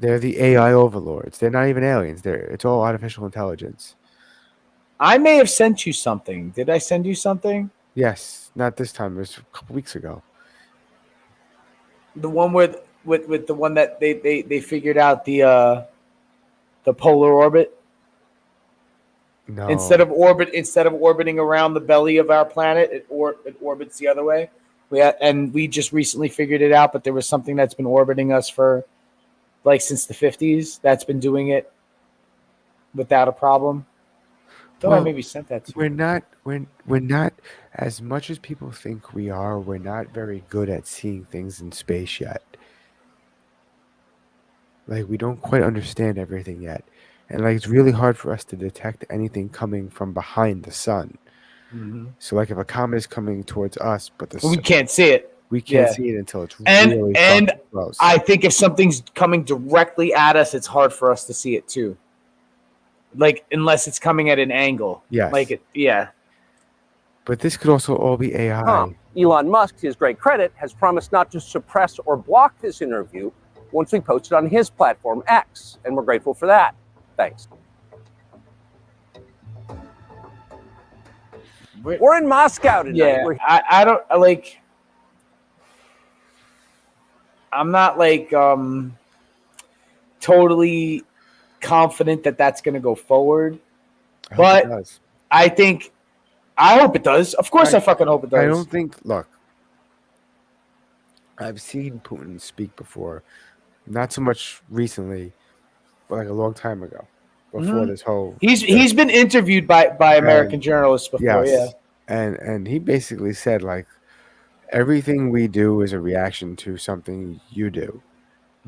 They're the AI overlords. They're not even aliens. It's all artificial intelligence. I may have sent you something. Did I send you something? Yes, not this time. It was a couple weeks ago. The one with the one that they figured out the polar orbit. No. Instead of orbiting around the belly of our planet, it orbits the other way. We just recently figured it out, but there was something that's been orbiting us for like since the 50s that's been doing it without a problem. Thought I maybe sent that to you. We're not as much as people think we are. We're not very good at seeing things in space yet. Like, we don't quite understand everything yet, and like it's really hard for us to detect anything coming from behind the sun. Mm-hmm. So, like, if a comet is coming towards us, but we can't see it. We can't see it until it's and really close. I think if something's coming directly at us, it's hard for us to see it too. Like, unless it's coming at an angle. Yes. Like it. Yeah. But this could also all be AI. Elon Musk, to his great credit, has promised not to suppress or block this interview once we post it on his platform, X, and we're grateful for that. Thanks. We're in Moscow tonight. Yeah, I don't like. I'm not like totally confident that that's going to go forward, but I hope it does. Of course, I fucking hope it does. I don't think. Look, I've seen Putin speak before, not so much recently, but like a long time ago. Before this whole, he's been interviewed by American journalists before, yes. And he basically said, like, everything we do is a reaction to something you do.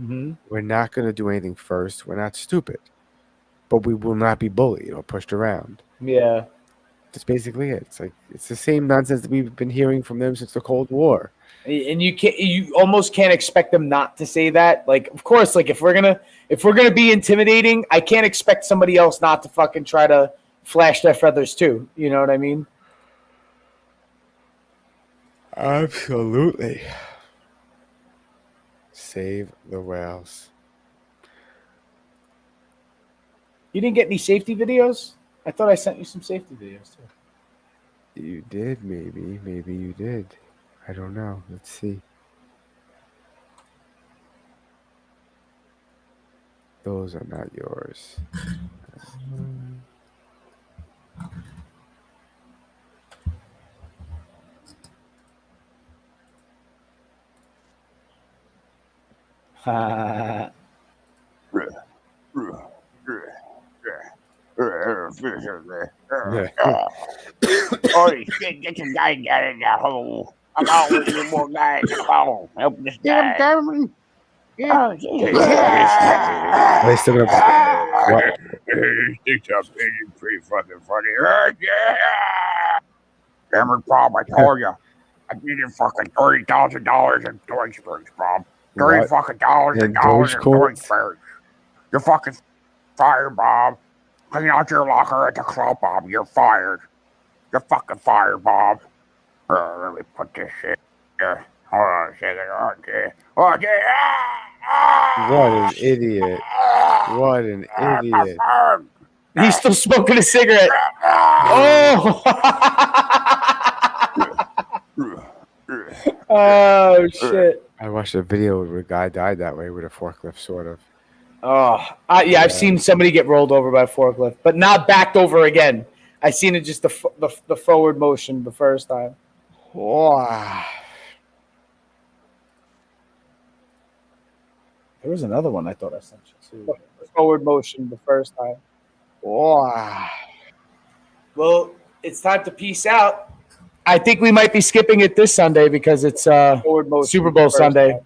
Mm-hmm. We're not going to do anything first. We're not stupid, but we will not be bullied or pushed around. Yeah, that's basically it. It's like it's the same nonsense that we've been hearing from them since the Cold War. And you almost can't expect them not to say that. Like, of course, like if we're gonna be intimidating, I can't expect somebody else not to fucking try to flash their feathers too. You know what I mean? Absolutely. Save the whales. You didn't get any safety videos? I thought I sent you some safety videos too. You did, maybe. Maybe you did. I don't know. Let's see. Those are not yours. Holy shit, get your guy down in that hole. I'm out with you more guys. Come on, help this guy. Oh, Jesus. Are they still gonna? What? Sticks up is pretty fucking funny. Yeah. Cameron, Bob, I told you. I needed fucking $30,000 in Deutschbergs, Bob. $30 fucking dollars in Deutschbergs. You're fucking fired, Bob. Clean out your locker at the club, Bob. You're fired. You're fucking fired, Bob. Let me put this shit here. Hold on a second. Okay. Okay. What an idiot. What an idiot. He's still smoking a cigarette. Oh! Oh, shit. I watched a video where a guy died that way with a forklift, sort of. Oh, yeah, I've seen somebody get rolled over by a forklift, but not backed over again. I seen it just the forward motion the first time. Wow. There was another one I thought I sent you too. The forward motion the first time. Wow. Well, it's time to peace out. I think we might be skipping it this Sunday because it's Super Bowl Sunday.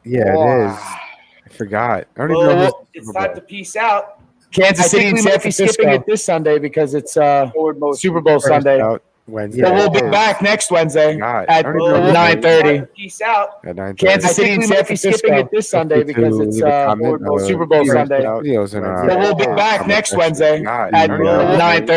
Yeah, it is. I forgot. I don't even know. Well, it's time to peace out. Kansas City and San Francisco. Skipping it this Sunday because it's Super Bowl Sunday. Wednesday. So we'll be back next Wednesday at 9:30. Peace out. At 9:30. Kansas City and San Francisco. Skipping it this Sunday because it's Super Bowl Sunday. So we'll be back next Wednesday at 9:30.